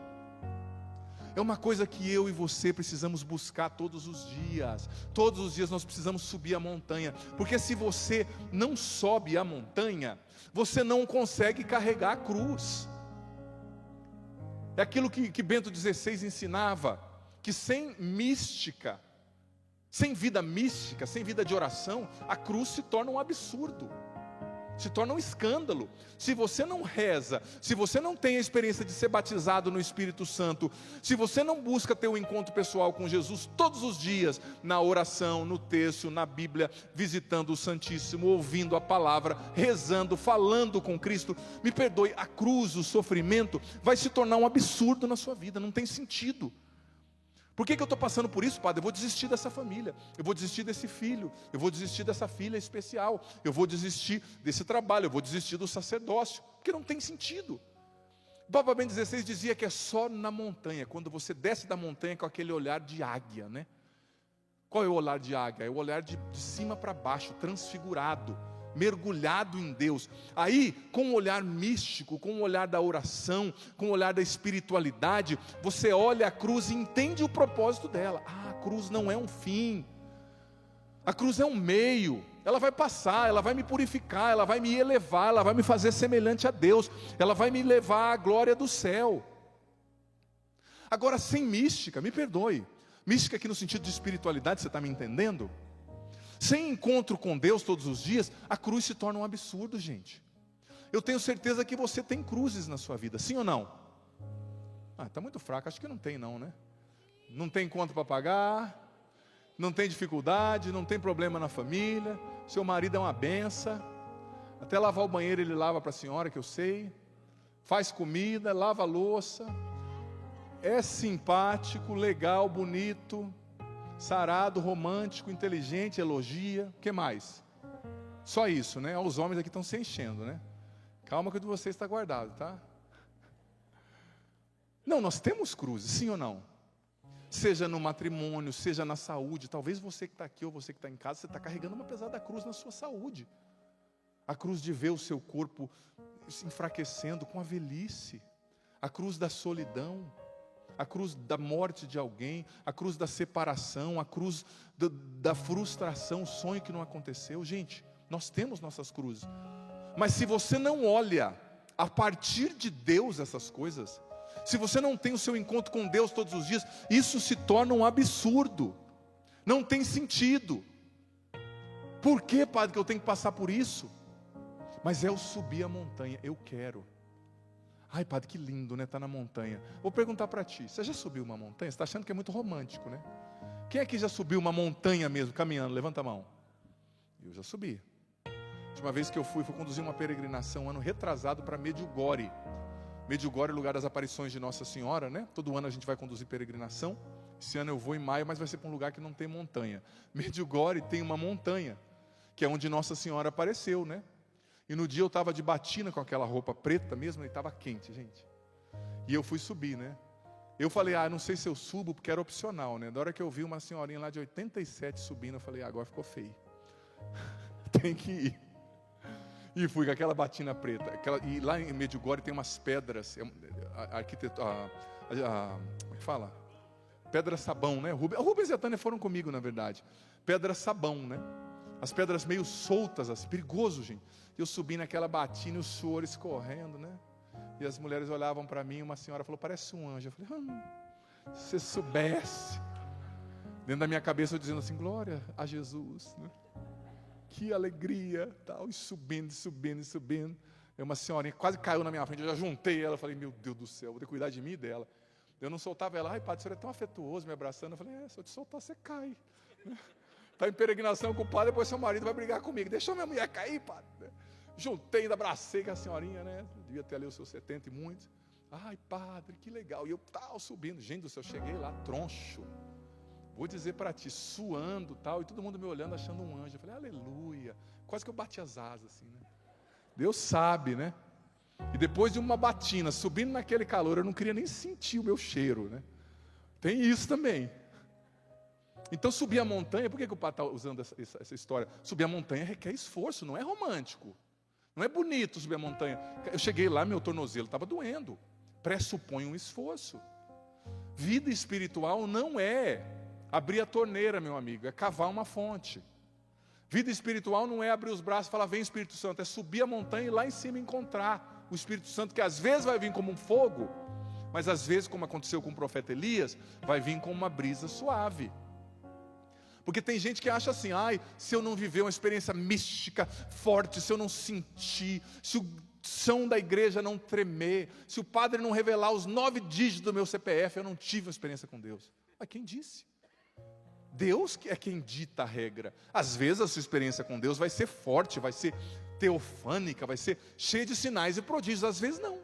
É uma coisa que eu e você precisamos buscar todos os dias. Todos os dias nós precisamos subir a montanha. Porque se você não sobe a montanha, você não consegue carregar a cruz. É aquilo que Bento XVI ensinava, que sem mística, sem vida mística, sem vida de oração, a cruz se torna um absurdo. Se torna um escândalo. Se você não reza, se você não tem a experiência de ser batizado no Espírito Santo, se você não busca ter um encontro pessoal com Jesus todos os dias, na oração, no texto, na Bíblia, visitando o Santíssimo, ouvindo a palavra, rezando, falando com Cristo, me perdoe, a cruz, o sofrimento, vai se tornar um absurdo na sua vida, não tem sentido. Por que eu estou passando por isso, Padre? Eu vou desistir dessa família, eu vou desistir desse filho, eu vou desistir dessa filha especial, eu vou desistir desse trabalho, eu vou desistir do sacerdócio, porque não tem sentido. O Papa Bento XVI dizia que é só na montanha, quando você desce da montanha com aquele olhar de águia, né? Qual é o olhar de águia? É o olhar de cima para baixo, transfigurado, mergulhado em Deus. Aí, com o olhar místico, com o olhar da oração, com o olhar da espiritualidade, você olha a cruz e entende o propósito dela. A cruz não é um fim, a cruz é um meio. Ela vai passar, ela vai me purificar, ela vai me elevar, ela vai me fazer semelhante a Deus, ela vai me levar à glória do céu. Agora, sem mística, me perdoe, mística aqui no sentido de espiritualidade, você está me entendendo? Sem encontro com Deus todos os dias, a cruz se torna um absurdo, gente. Eu tenho certeza que você tem cruzes na sua vida, sim ou não? Está muito fraco, acho que não tem não, né? Não tem conta para pagar, não tem dificuldade, não tem problema na família, seu marido é uma benção, até lavar o banheiro ele lava para a senhora, que eu sei, faz comida, lava a louça, é simpático, legal, bonito, sarado, romântico, inteligente, elogia, o que mais? Só isso, né? Os homens aqui estão se enchendo, né? Calma que o de vocês está guardado, tá? Não, nós temos cruzes, sim ou não? Seja no matrimônio, seja na saúde, talvez você que está aqui ou você que está em casa, você está carregando uma pesada cruz na sua saúde. A cruz de ver o seu corpo se enfraquecendo com a velhice, a cruz da solidão, a cruz da morte de alguém, a cruz da separação, a cruz da frustração, o sonho que não aconteceu. Gente, nós temos nossas cruzes. Mas se você não olha a partir de Deus essas coisas, se você não tem o seu encontro com Deus todos os dias, isso se torna um absurdo. Não tem sentido. Por que, Padre, que eu tenho que passar por isso? Mas eu subi a montanha, eu quero. Ai, Padre, que lindo, né? Está na montanha. Vou perguntar para ti, você já subiu uma montanha? Você está achando que é muito romântico, né? Quem aqui já subiu uma montanha mesmo, caminhando? Levanta a mão. Eu já subi. A última vez que eu fui conduzir uma peregrinação, ano retrasado, para Medjugorje. Medjugorje é o lugar das aparições de Nossa Senhora, né? Todo ano a gente vai conduzir peregrinação. Esse ano eu vou em maio, mas vai ser para um lugar que não tem montanha. Medjugorje tem uma montanha, que é onde Nossa Senhora apareceu, né? E no dia eu estava de batina com aquela roupa preta mesmo, e estava quente, gente. E eu fui subir, né? Eu falei, não sei se eu subo, porque era opcional, né? Da hora que eu vi uma senhorinha lá de 87 subindo, eu falei, agora ficou feio. Tem que ir. E fui com aquela batina preta. E lá em Medjugorje tem umas pedras, como é que fala? Pedra sabão, né? Rubens e a Tânia foram comigo, na verdade. Pedra sabão, né? As pedras meio soltas, assim, perigoso, gente. Eu subi naquela batina e o suor escorrendo, né? E as mulheres olhavam para mim, uma senhora falou, parece um anjo. Eu falei, se você soubesse. Dentro da minha cabeça eu dizendo assim, glória a Jesus, né? Que alegria, tal, e subindo, subindo, subindo. E uma senhorinha quase caiu na minha frente, eu já juntei ela, falei, meu Deus do céu, vou ter que cuidar de mim e dela. Eu não soltava ela, ai, Padre, o senhor é tão afetuoso, me abraçando. Eu falei, se eu te soltar, você cai. Está em peregrinação com o padre, depois seu marido vai brigar comigo. Deixa minha mulher cair, Padre. Juntei, ainda abracei com a senhorinha, né? Devia ter ali os seus 70 e muitos. Ai, padre, que legal. E eu tal, subindo. Gente do céu, eu cheguei lá, troncho. Vou dizer para ti, suando tal, e todo mundo me olhando, achando um anjo. Eu falei, aleluia. Quase que eu bati as asas, assim, né? Deus sabe, né? E depois de uma batina, subindo naquele calor, eu não queria nem sentir o meu cheiro, né? Tem isso também. Então, subir a montanha, por que o padre está usando essa história? Subir a montanha requer esforço, não é romântico. Não é bonito subir a montanha. Eu cheguei lá, meu tornozelo estava doendo. Pressupõe um esforço. Vida espiritual não é abrir a torneira, meu amigo, é cavar uma fonte. Vida espiritual não é abrir os braços e falar, vem Espírito Santo, é subir a montanha e lá em cima encontrar o Espírito Santo, que às vezes vai vir como um fogo, mas às vezes, como aconteceu com o profeta Elias, vai vir com uma brisa suave. Porque tem gente que acha assim, se eu não viver uma experiência mística forte, se eu não sentir, se o som da igreja não tremer, se o padre não revelar os 9 dígitos do meu CPF, eu não tive uma experiência com Deus. Mas quem disse? Deus é quem dita a regra. Às vezes a sua experiência com Deus vai ser forte, vai ser teofânica, vai ser cheia de sinais e prodígios. Às vezes não.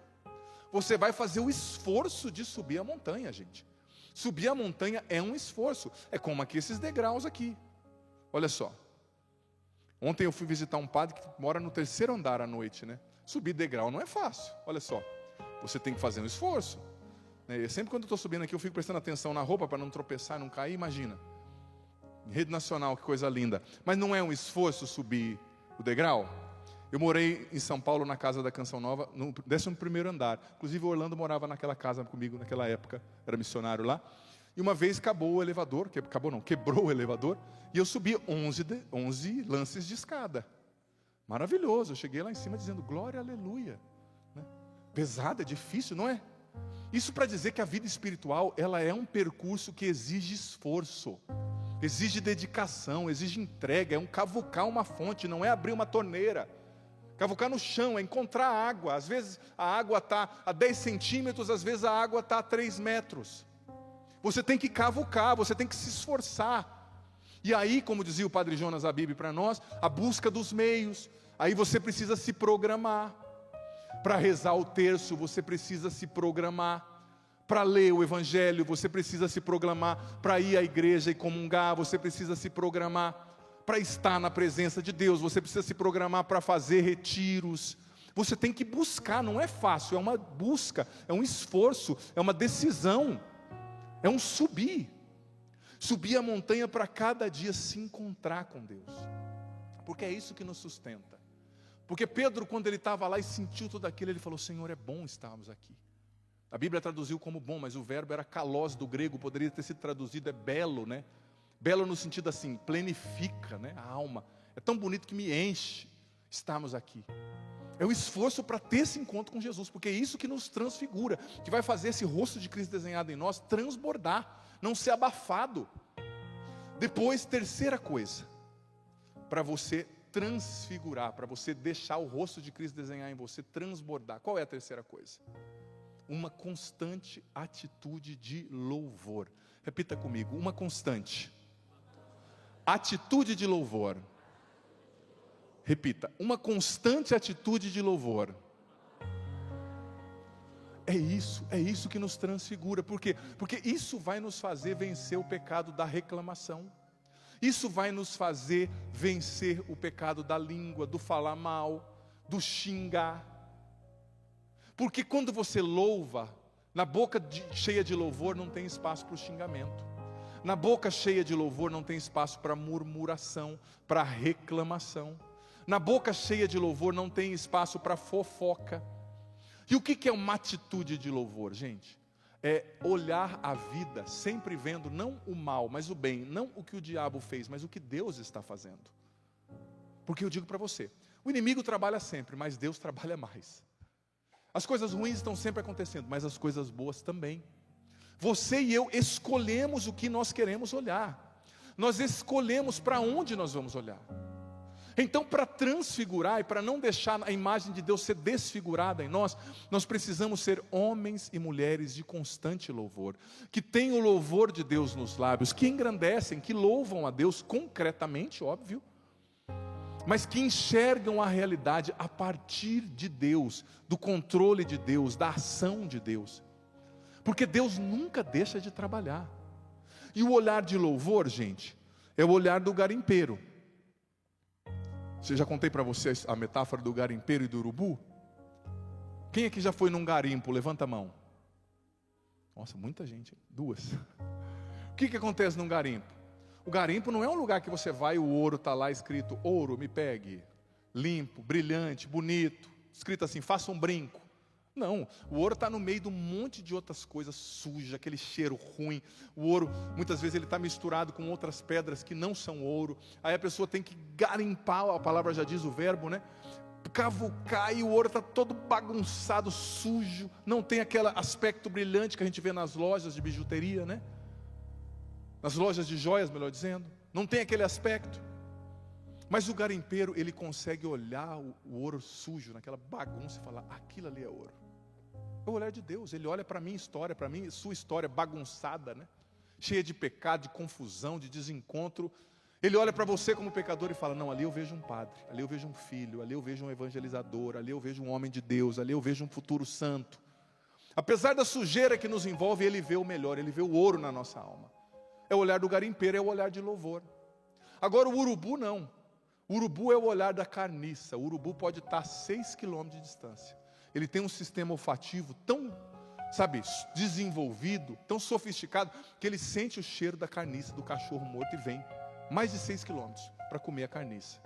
Você vai fazer o esforço de subir a montanha, gente. Subir a montanha é um esforço. É como aqui esses degraus aqui. Olha só. Ontem eu fui visitar um padre que mora no 3º andar à noite, né? Subir degrau não é fácil. Olha só. Você tem que fazer um esforço. Sempre quando eu estou subindo aqui, eu fico prestando atenção na roupa para não tropeçar, não cair. Imagina. Rede nacional, que coisa linda. Mas não é um esforço subir o degrau? Eu morei em São Paulo, na Casa da Canção Nova, no 11º andar. Inclusive o Orlando morava naquela casa comigo naquela época, era missionário lá. E uma vez quebrou o elevador, quebrou o elevador, e eu subi 11 lances de escada. Maravilhoso, eu cheguei lá em cima dizendo, glória, aleluia. Pesado, é difícil, não é? Isso para dizer que a vida espiritual, ela é um percurso que exige esforço. Exige dedicação, exige entrega, é um cavucar uma fonte, não é abrir uma torneira. Cavucar no chão, é encontrar água. Às vezes a água está a 10 centímetros, às vezes a água está a 3 metros. Você tem que cavucar, você tem que se esforçar. E aí, como dizia o Padre Jonas Abib para nós, a busca dos meios. Aí você precisa se programar. Para rezar o terço, você precisa se programar. Para ler o Evangelho, você precisa se programar. Para ir à igreja e comungar, você precisa se programar. Para estar na presença de Deus, você precisa se programar para fazer retiros. Você tem que buscar, não é fácil, é uma busca, é um esforço, é uma decisão, é um subir. Subir a montanha para cada dia se encontrar com Deus. Porque é isso que nos sustenta. Porque Pedro, quando ele estava lá e sentiu tudo aquilo, ele falou, Senhor, é bom estarmos aqui. A Bíblia traduziu como bom, mas o verbo era kalos do grego, poderia ter sido traduzido, é belo, né? Belo no sentido assim, plenifica, né, a alma. É tão bonito que me enche estarmos aqui. É o esforço para ter esse encontro com Jesus, porque é isso que nos transfigura, que vai fazer esse rosto de Cristo desenhado em nós transbordar, não ser abafado. Depois, terceira coisa, para você transfigurar, para você deixar o rosto de Cristo desenhar em você, transbordar. Qual é a terceira coisa? Uma constante atitude de louvor. Repita comigo, uma constante atitude de louvor. Repita, uma constante atitude de louvor. É isso que nos transfigura. Por quê? Porque isso vai nos fazer vencer o pecado da reclamação. Isso vai nos fazer vencer o pecado da língua, do falar mal, do xingar. Porque quando você louva, na boca cheia de louvor não tem espaço para o xingamento. Na boca cheia de louvor não tem espaço para murmuração, para reclamação. Na boca cheia de louvor não tem espaço para fofoca. E o que é uma atitude de louvor, gente? É olhar a vida sempre vendo não o mal, mas o bem. Não o que o diabo fez, mas o que Deus está fazendo. Porque eu digo para você, o inimigo trabalha sempre, mas Deus trabalha mais. As coisas ruins estão sempre acontecendo, mas as coisas boas também. Você e eu escolhemos o que nós queremos olhar. Nós escolhemos para onde nós vamos olhar. Então, para transfigurar e para não deixar a imagem de Deus ser desfigurada em nós, nós precisamos ser homens e mulheres de constante louvor, que têm o louvor de Deus nos lábios, que engrandecem, que louvam a Deus concretamente, óbvio. mas que enxergam a realidade a partir de Deus, do controle de Deus, da ação de Deus. Porque Deus nunca deixa de trabalhar. E o olhar de louvor, gente, é o olhar do garimpeiro. Já contei para vocês a metáfora do garimpeiro e do urubu? Quem aqui já foi num garimpo? Levanta a mão. Nossa, muita gente. 2. O que acontece num garimpo? O garimpo não é um lugar que você vai e o ouro está lá escrito, ouro, me pegue. Limpo, brilhante, bonito. Escrito assim, faça um brinco. Não, o ouro está no meio de um monte de outras coisas sujas, aquele cheiro ruim. O ouro, muitas vezes ele está misturado com outras pedras que não são ouro. Aí a pessoa tem que garimpar, a palavra já diz o verbo, né? Cavucar, e o ouro está todo bagunçado, sujo. Não tem aquele aspecto brilhante que a gente vê nas lojas de bijuteria, né? Nas lojas de joias, melhor dizendo. Não tem aquele aspecto. Mas o garimpeiro, ele consegue olhar o ouro sujo, naquela bagunça, e falar, aquilo ali é ouro. É o olhar de Deus. Ele olha para a minha história, para mim, sua história bagunçada, né? Cheia de pecado, de confusão, de desencontro. Ele olha para você como pecador e fala, não, ali eu vejo um padre, ali eu vejo um filho, ali eu vejo um evangelizador, ali eu vejo um homem de Deus, ali eu vejo um futuro santo. Apesar da sujeira que nos envolve, ele vê o melhor, ele vê o ouro na nossa alma. É o olhar do garimpeiro, é o olhar de louvor. Agora o urubu não. O urubu é o olhar da carniça. O urubu pode estar a 6 quilômetros de distância. Ele tem um sistema olfativo tão, desenvolvido, tão sofisticado, que ele sente o cheiro da carniça, do cachorro morto, e vem mais de 6 quilômetros para comer a carniça.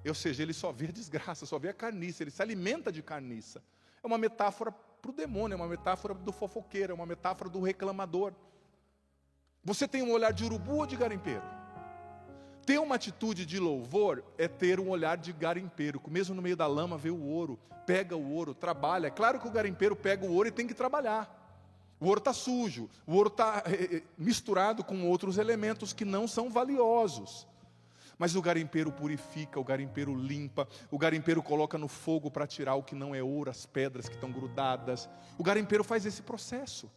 Ou seja, ele só vê a desgraça, só vê a carniça, ele se alimenta de carniça. É uma metáfora para o demônio, é uma metáfora do fofoqueiro, é uma metáfora do reclamador. Você tem um olhar de urubu ou de garimpeiro? Ter uma atitude de louvor é ter um olhar de garimpeiro, que mesmo no meio da lama vê o ouro, pega o ouro, trabalha. É claro que o garimpeiro pega o ouro e tem que trabalhar. O ouro está sujo, o ouro está misturado com outros elementos que não são valiosos. Mas o garimpeiro purifica, o garimpeiro limpa, o garimpeiro coloca no fogo para tirar o que não é ouro, as pedras que estão grudadas. O garimpeiro faz esse processo.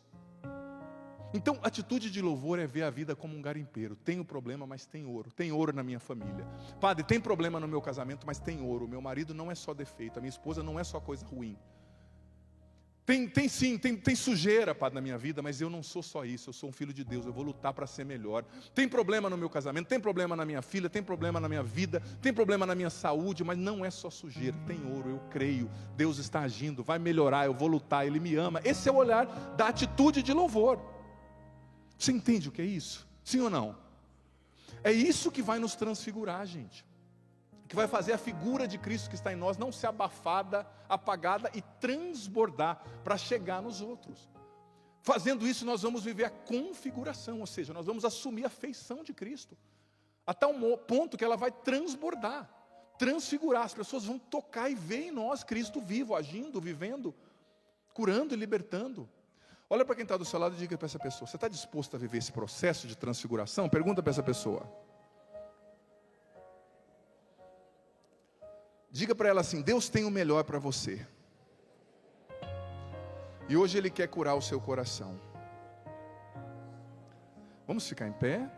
Então, atitude de louvor é ver a vida como um garimpeiro. Tenho problema, mas tem ouro. Tem ouro na minha família. Padre, tem problema no meu casamento, mas tem ouro. Meu marido não é só defeito, a minha esposa não é só coisa ruim. Tem sujeira, padre, na minha vida, mas eu não sou só isso. Eu sou um filho de Deus, eu vou lutar para ser melhor. Tem problema no meu casamento, tem problema na minha filha, tem problema na minha vida, tem problema na minha saúde, mas não é só sujeira. Tem ouro, eu creio. Deus está agindo, vai melhorar, eu vou lutar, Ele me ama. Esse é o olhar da atitude de louvor. Você entende o que é isso? Sim ou não? É isso que vai nos transfigurar, gente. Que vai fazer a figura de Cristo que está em nós não ser abafada, apagada e transbordar para chegar nos outros. Fazendo isso, nós vamos viver a configuração, ou seja, nós vamos assumir a feição de Cristo. Até um ponto que ela vai transbordar, transfigurar. As pessoas vão tocar e ver em nós Cristo vivo, agindo, vivendo, curando e libertando. Olha para quem está do seu lado e diga para essa pessoa, você está disposto a viver esse processo de transfiguração? Pergunta para essa pessoa. Diga para ela assim, Deus tem o melhor para você. E hoje Ele quer curar o seu coração. Vamos ficar em pé?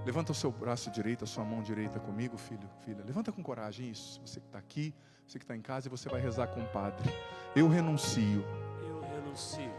Levanta o seu braço direito, a sua mão direita comigo, filho, filha. Levanta com coragem, isso. Você que está aqui, você que está em casa, e você vai rezar com o Padre. Eu renuncio.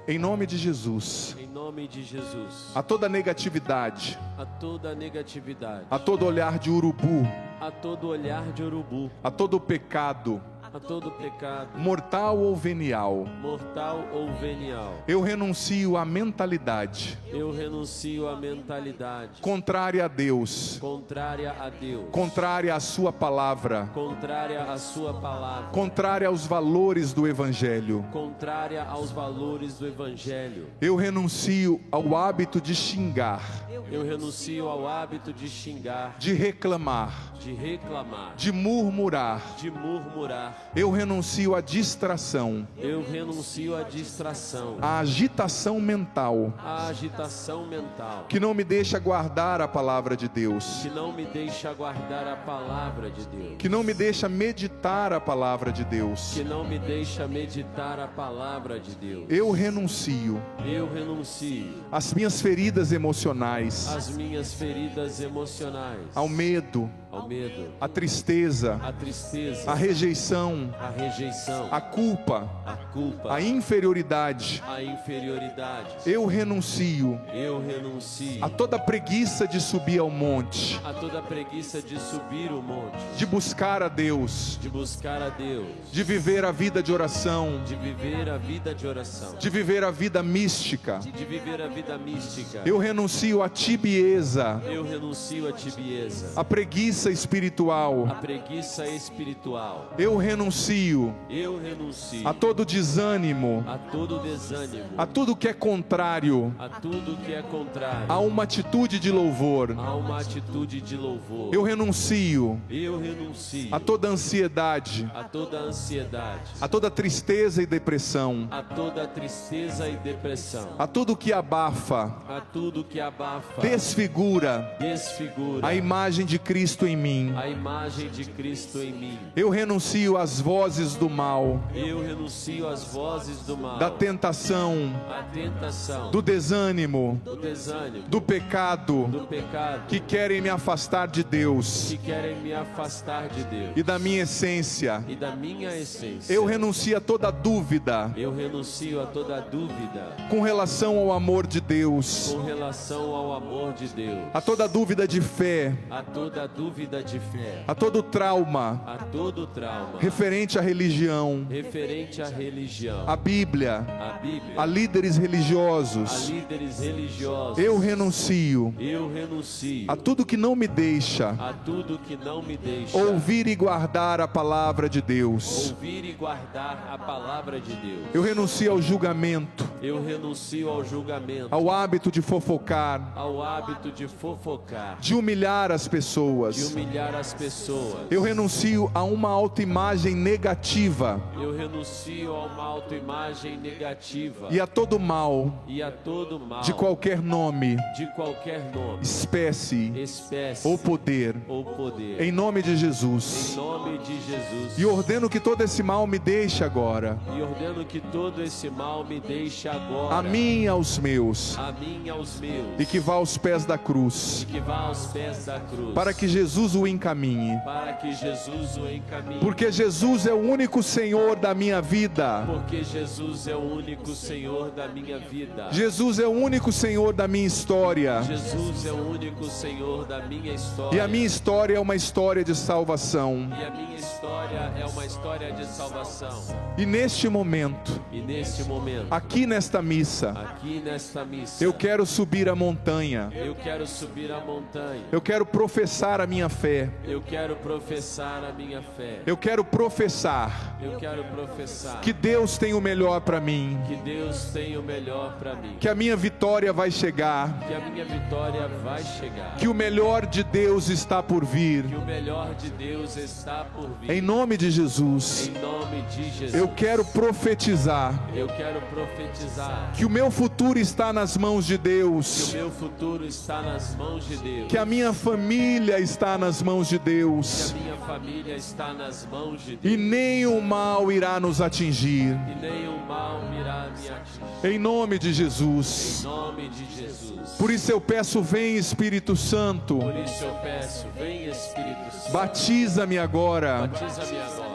Em nome de Jesus. Em nome de Jesus. A toda negatividade. A toda negatividade. A todo olhar de urubu. A todo olhar de urubu. A todo pecado. A todo pecado. Mortal ou venial. Mortal ou venial. Eu renuncio à mentalidade. Eu renuncio à mentalidade. Contrária a Deus. Contrária a Deus. Contrária à sua palavra. Contrária à sua palavra. Contrária aos valores do Evangelho. Contrária aos valores do Evangelho. Eu renuncio ao hábito de xingar. Eu renuncio ao hábito de xingar. De reclamar. De reclamar. De murmurar. De murmurar. Eu renuncio à distração, Eu renuncio à distração, à agitação mental, à agitação mental, que não me deixa guardar a palavra de Deus, que não me deixa guardar a palavra de Deus, que não me deixa meditar a palavra de Deus. que não me deixa meditar a palavra de Deus. Eu renuncio Eu renuncio às minhas feridas emocionais, às minhas feridas emocionais, ao medo, ao medo, à tristeza, à tristeza, à rejeição, à rejeição, à culpa, à culpa, à inferioridade. à inferioridade. Eu renuncio Eu renuncio a toda preguiça de subir ao monte, a toda preguiça de subir o monte, de buscar a Deus, de buscar a Deus, de viver a vida de oração, de viver a vida de oração, de viver a vida mística. de viver a vida mística. Eu renuncio à tibieza, Eu renuncio à tibieza, à preguiça espiritual. à preguiça espiritual. Eu renuncio Eu renuncio a todo desânimo, a todo desânimo, a tudo que é contrário a tudo que é contrário, a uma atitude de louvor. a uma atitude de louvor. Eu renuncio Eu renuncio a toda ansiedade, a toda ansiedade, a toda tristeza e depressão, a toda tristeza e depressão, a tudo que abafa, a tudo que abafa, desfigura desfigura a imagem de Cristo em mim. a imagem de Cristo em mim. Eu renuncio às vozes do mal, Eu renuncio às vozes do mal, da tentação, a tentação, do desânimo, do desânimo, do pecado, do pecado, que querem me afastar de Deus que querem me afastar de Deus e da minha essência. e da minha essência. Eu renuncio a toda dúvida Eu renuncio a toda dúvida com relação ao amor de Deus, com relação ao amor de Deus, a toda dúvida de fé, a toda dúvida de fé, a todo trauma a todo trauma referente à religião, referente à religião, à Bíblia, a Bíblia, a líderes a religiosos. líderes religiosos. Eu renuncio Eu renuncio a tudo que não me deixa a tudo que não me deixa ouvir e guardar a palavra de Deus. ouvir e guardar a palavra de Deus. Eu renuncio ao julgamento, Eu renuncio ao julgamento, ao hábito de fofocar, ao hábito de fofocar, de humilhar as de pessoas. humilhar as pessoas. Eu renuncio a uma autoimagem negativa Eu renuncio a uma autoimagem negativa e a todo mal e a todo mal de qualquer nome, de qualquer nome, espécie espécie ou poder, ou poder. em nome de Em Jesus. nome de Jesus. E ordeno que todo esse mal me deixe agora, E ordeno que todo esse mal me deixe agora, a mim e aos meus, a mim e aos meus, e que vá aos pés da cruz, e que vá aos pés da cruz, para que Jesus o encaminhe. para que Jesus o encaminhe. Porque Jesus é o único Senhor da minha vida. Porque Jesus é o único Senhor da minha vida. Jesus é o único Senhor da minha história. Jesus é o único Senhor da minha história. E a minha história é uma história de salvação. E a minha história é uma história de salvação. E neste momento, E neste momento, aqui nesta missa, aqui nesta missa, eu quero subir a montanha. eu quero subir a montanha. Eu quero professar a minha fé. Eu quero professar a minha fé. Eu quero professar Eu quero professar que Deus tem o melhor para mim. que Deus tem o melhor para mim. Que a minha vitória vai chegar. Que a minha vitória vai chegar. Que o melhor de Deus está por vir. Que o melhor de Deus está por vir. Em nome de Jesus, Em nome de Jesus. eu quero profetizar Eu quero profetizar que o meu futuro está nas mãos de que o Deus. meu futuro está nas mãos de Deus. Que a minha família está nas mãos de Que Deus. a minha família está nas mãos de Deus. E nenhum mal irá nos atingir. E nenhum mal irá me atingir. Em nome de Em Jesus. nome de Jesus. Por isso eu peço, vem Espírito Santo. Por isso eu peço, vem Espírito Santo. Batiza-me agora. Batiza-me agora.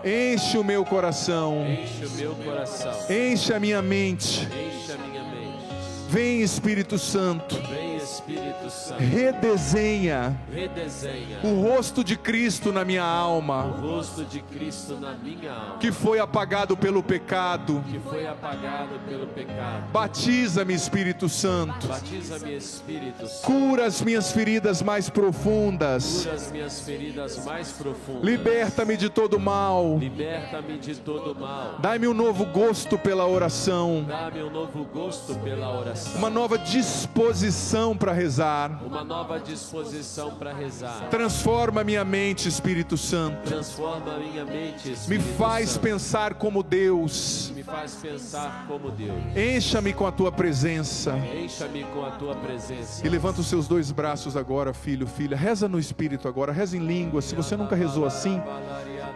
Enche o meu coração. Enche o meu coração. Enche a minha mente. Enche a minha mente. Vem Espírito Santo. Vem Espírito Santo. Redesenha Redesenha o rosto de Cristo na minha o alma, rosto de Cristo na minha alma, que foi apagado pelo pecado. que foi apagado pelo pecado. Batiza-me, Espírito Santo. Batiza-me, Espírito Santo. Cura as minhas feridas mais profundas. Cura as minhas feridas mais profundas. Liberta-me de todo mal. Liberta-me de todo mal. Dai-me um novo gosto pela oração, Dá-me um novo gosto pela oração. uma nova disposição para para rezar. Uma nova disposição para rezar. Transforma minha mente, Espírito Santo. Transforma a minha mente, Me Espírito faz Santo. pensar como Deus. Me faz pensar como Deus. Encha-me com a tua presença. Encha-me com a tua presença. E levanta os seus dois braços agora, filho, filha. Reza no Espírito agora, reza em línguas. Se você nunca rezou assim,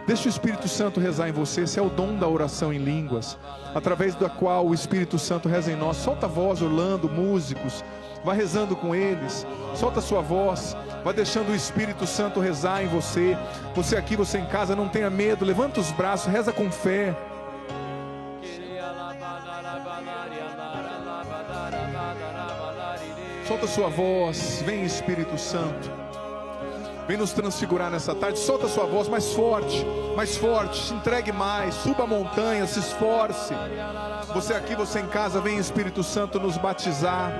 deixa o Espírito Santo rezar em você. Esse é o dom da oração em línguas, através da qual o Espírito Santo reza em nós. Solta a voz, Orlando, músicos. Vai rezando com eles. Solta a sua voz. Vai deixando o Espírito Santo rezar em você. Você aqui, você em casa, não tenha medo. Levanta os braços, reza com fé. Solta a sua voz. Vem, Espírito Santo. Vem nos transfigurar nessa tarde. Solta a sua voz mais forte, mais forte. Se entregue mais. Suba a montanha, se esforce. Você aqui, você em casa, vem, Espírito Santo, nos batizar.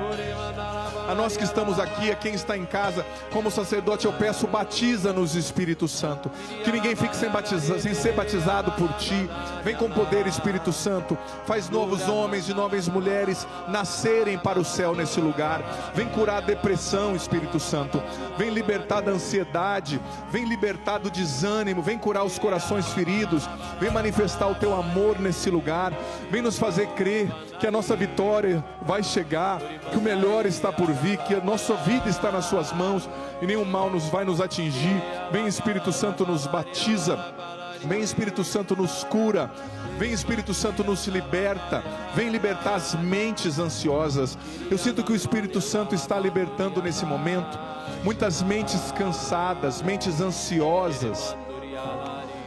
A nós que estamos aqui, a quem está em casa, como sacerdote, eu peço, batiza-nos, Espírito Santo. Que ninguém fique sem ser batizado por ti. Vem com poder, Espírito Santo. Faz novos homens e novas mulheres nascerem para o céu nesse lugar. Vem curar a depressão, Espírito Santo. Vem libertar da ansiedade. Vem libertar do desânimo. Vem curar os corações feridos. Vem manifestar o teu amor nesse lugar. Vem nos fazer crer que a nossa vitória vai chegar, que o melhor está por vir, que a nossa vida está nas suas mãos e nenhum mal vai nos atingir. Vem, Espírito Santo, nos batiza. Vem, Espírito Santo, nos cura. Vem, Espírito Santo, nos liberta. Vem libertar as mentes ansiosas. Eu sinto que o Espírito Santo está libertando nesse momento muitas mentes cansadas, mentes ansiosas,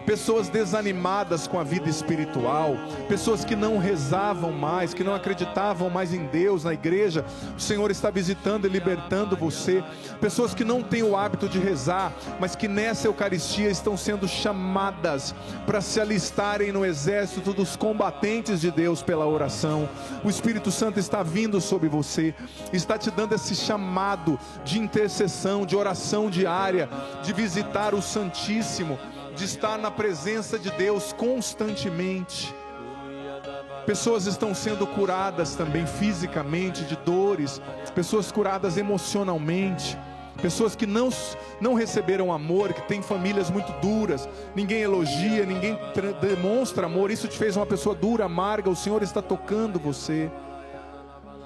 pessoas desanimadas com a vida espiritual, pessoas que não rezavam mais, que não acreditavam mais em Deus, na igreja. O Senhor está visitando e libertando você. Pessoas que não têm o hábito de rezar, mas que nessa Eucaristia estão sendo chamadas para se alistarem no exército dos combatentes de Deus pela oração. O Espírito Santo está vindo sobre você, está te dando esse chamado de intercessão, de oração diária, de visitar o Santíssimo, de estar na presença de Deus constantemente. Pessoas estão sendo curadas também fisicamente de dores, pessoas curadas emocionalmente, pessoas que não receberam amor, que têm famílias muito duras, ninguém elogia, ninguém demonstra amor, isso te fez uma pessoa dura, amarga. O Senhor está tocando você.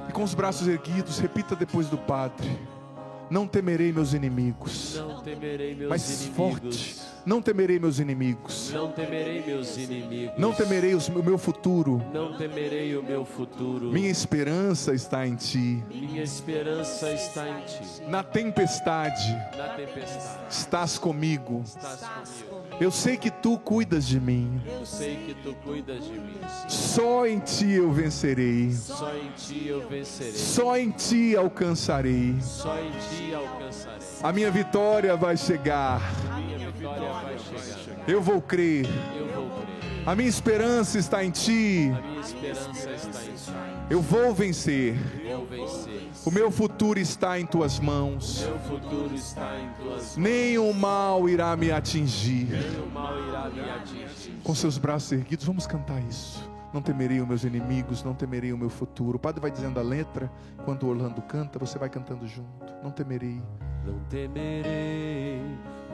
E com os braços erguidos, repita depois do Padre: não temerei meus inimigos. Não temerei meus mais inimigos. Forte. Não temerei meus inimigos. Não temerei meus inimigos. Não temerei o meu futuro. Não temerei o meu futuro. Minha esperança está em ti. Minha esperança está em ti. Na tempestade. Na tempestade. Estás comigo. Estás comigo. Eu sei que tu cuidas de mim. Eu sei que tu cuidas de mim. Só em ti eu vencerei. Só em ti eu vencerei. Só em ti alcançarei. Só em ti alcançarei. A minha vitória vai chegar. Minha vitória vai chegar. Eu vou crer. Eu vou crer. A minha esperança está em ti. A minha esperança está em ti. Eu vou vencer. Vou vencer. O meu futuro está em tuas mãos. Meu futuro está em tuas mãos. Nenhum mal irá me atingir. Nenhum mal irá me atingir. Com seus braços erguidos, vamos cantar isso. Não temerei os meus inimigos, não temerei o meu futuro. O padre vai dizendo a letra, quando o Orlando canta, você vai cantando junto. Não temerei. Não temerei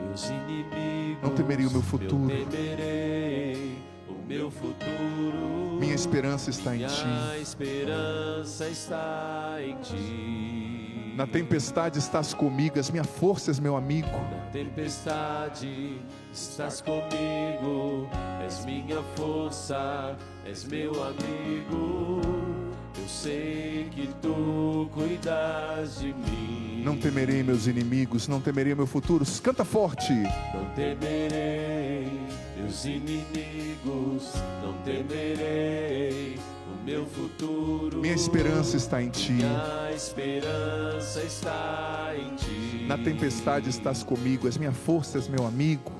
meus inimigos. Não temerei o meu futuro. Não temerei o meu futuro. Minha esperança está em ti. Minha esperança está em ti. Na tempestade estás comigo, és minha força, és meu amigo. Na tempestade estás comigo, és minha força, és meu amigo. Eu sei que tu cuidas de mim. Não temerei meus inimigos, não temerei meu futuro. Canta forte. Não temerei meus inimigos, não temerei o meu futuro. Minha esperança está em ti. Minha esperança está em ti. Na tempestade estás comigo, és minha força, és meu amigo.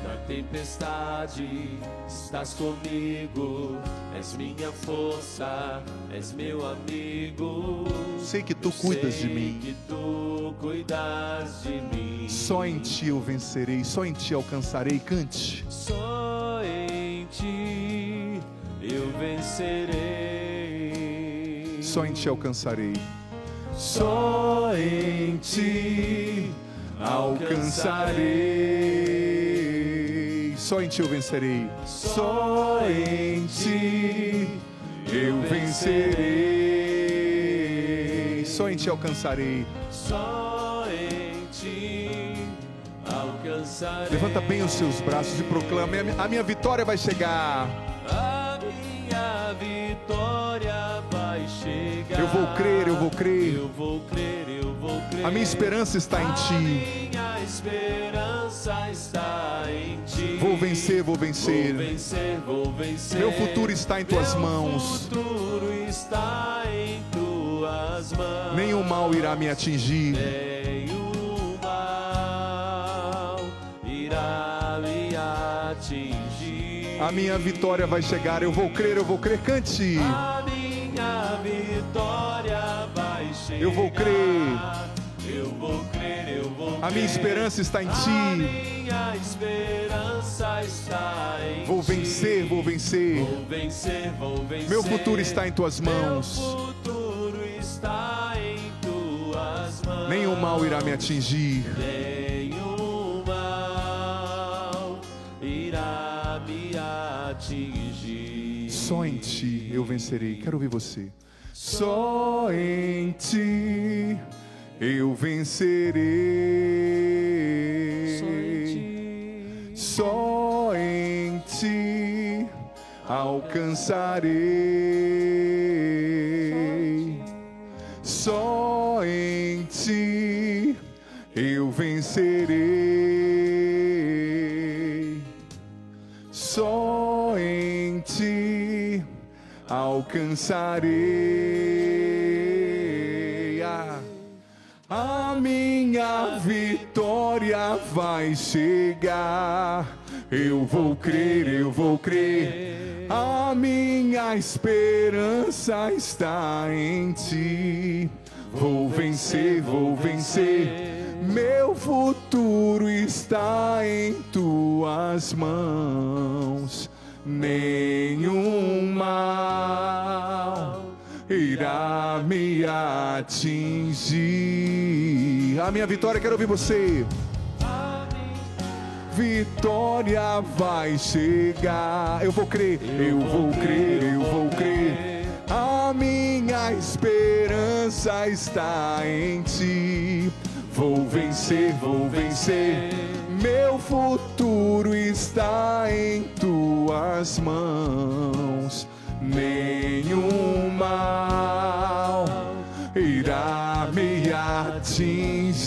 Na tempestade estás comigo, és minha força, és meu amigo. Sei que tu cuidas de mim. Que tu cuidas de mim. Só em ti eu vencerei, só em ti alcançarei. Cante. Só em ti eu vencerei. Só em ti alcançarei. Só em ti alcançarei. Só em ti eu vencerei. Só em ti eu vencerei. Só em ti alcançarei. Só em ti alcançarei. Levanta bem os seus braços e proclama: a minha vitória vai chegar. A minha vitória vai chegar. Eu vou crer, eu vou crer. Eu vou crer, eu vou crer. A minha esperança está em ti. A minha esperança está em ti. Vou vencer, vou vencer. Vou vencer, vou vencer. Meu futuro está em tuas mãos. Meu futuro está em tuas mãos. Nenhum mal irá me atingir. Nenhum mal irá me atingir. A minha vitória vai chegar. Eu vou crer, cante. A minha vitória vai chegar. Eu vou crer. Eu vou crer, eu vou crer. A minha esperança está em A ti. minha esperança está em Vou ti. vencer, vou vencer. Vou vencer, vou vencer. Meu futuro está em tuas mãos. Meu futuro está em tuas mãos. Nenhum mal irá me atingir. Nenhum mal irá me atingir. Só em ti eu vencerei. Quero ouvir você. Só em ti eu vencerei. Só em ti alcançarei. Só em ti eu vencerei. Só em ti alcançarei. A minha vitória vai chegar. Eu vou crer, eu vou crer. A minha esperança está em ti. Vou vencer, vou vencer. Meu futuro está em tuas mãos. Nenhum mal irá me atingir. A minha vitória, quero ouvir você. Vitória vai chegar. Eu vou crer, eu vou crer, eu vou crer. A minha esperança está em ti. Vou vencer, vou vencer. Meu futuro está em tuas mãos. Nenhum mal irá me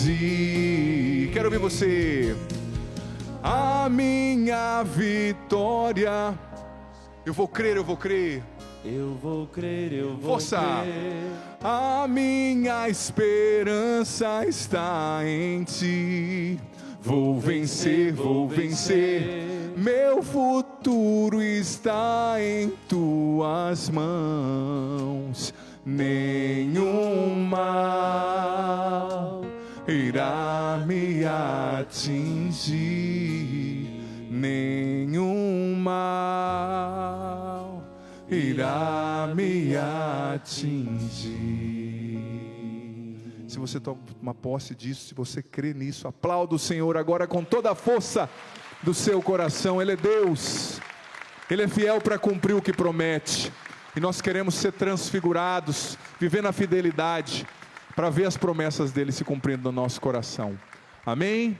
atingir. Quero ouvir você. A minha vitória. Eu vou crer, eu vou crer. Eu vou crer, eu vou Força. crer. A minha esperança está em ti. Vou vencer, vou vencer. Meu futuro está em tuas mãos. Nenhum mal irá me atingir. Nenhum mal irá me atingir. Se você toma posse disso, se você crê nisso, aplauda o Senhor agora com toda a força do seu coração. Ele é Deus, Ele é fiel para cumprir o que promete, e nós queremos ser transfigurados, viver na fidelidade, para ver as promessas dele se cumprindo no nosso coração. Amém?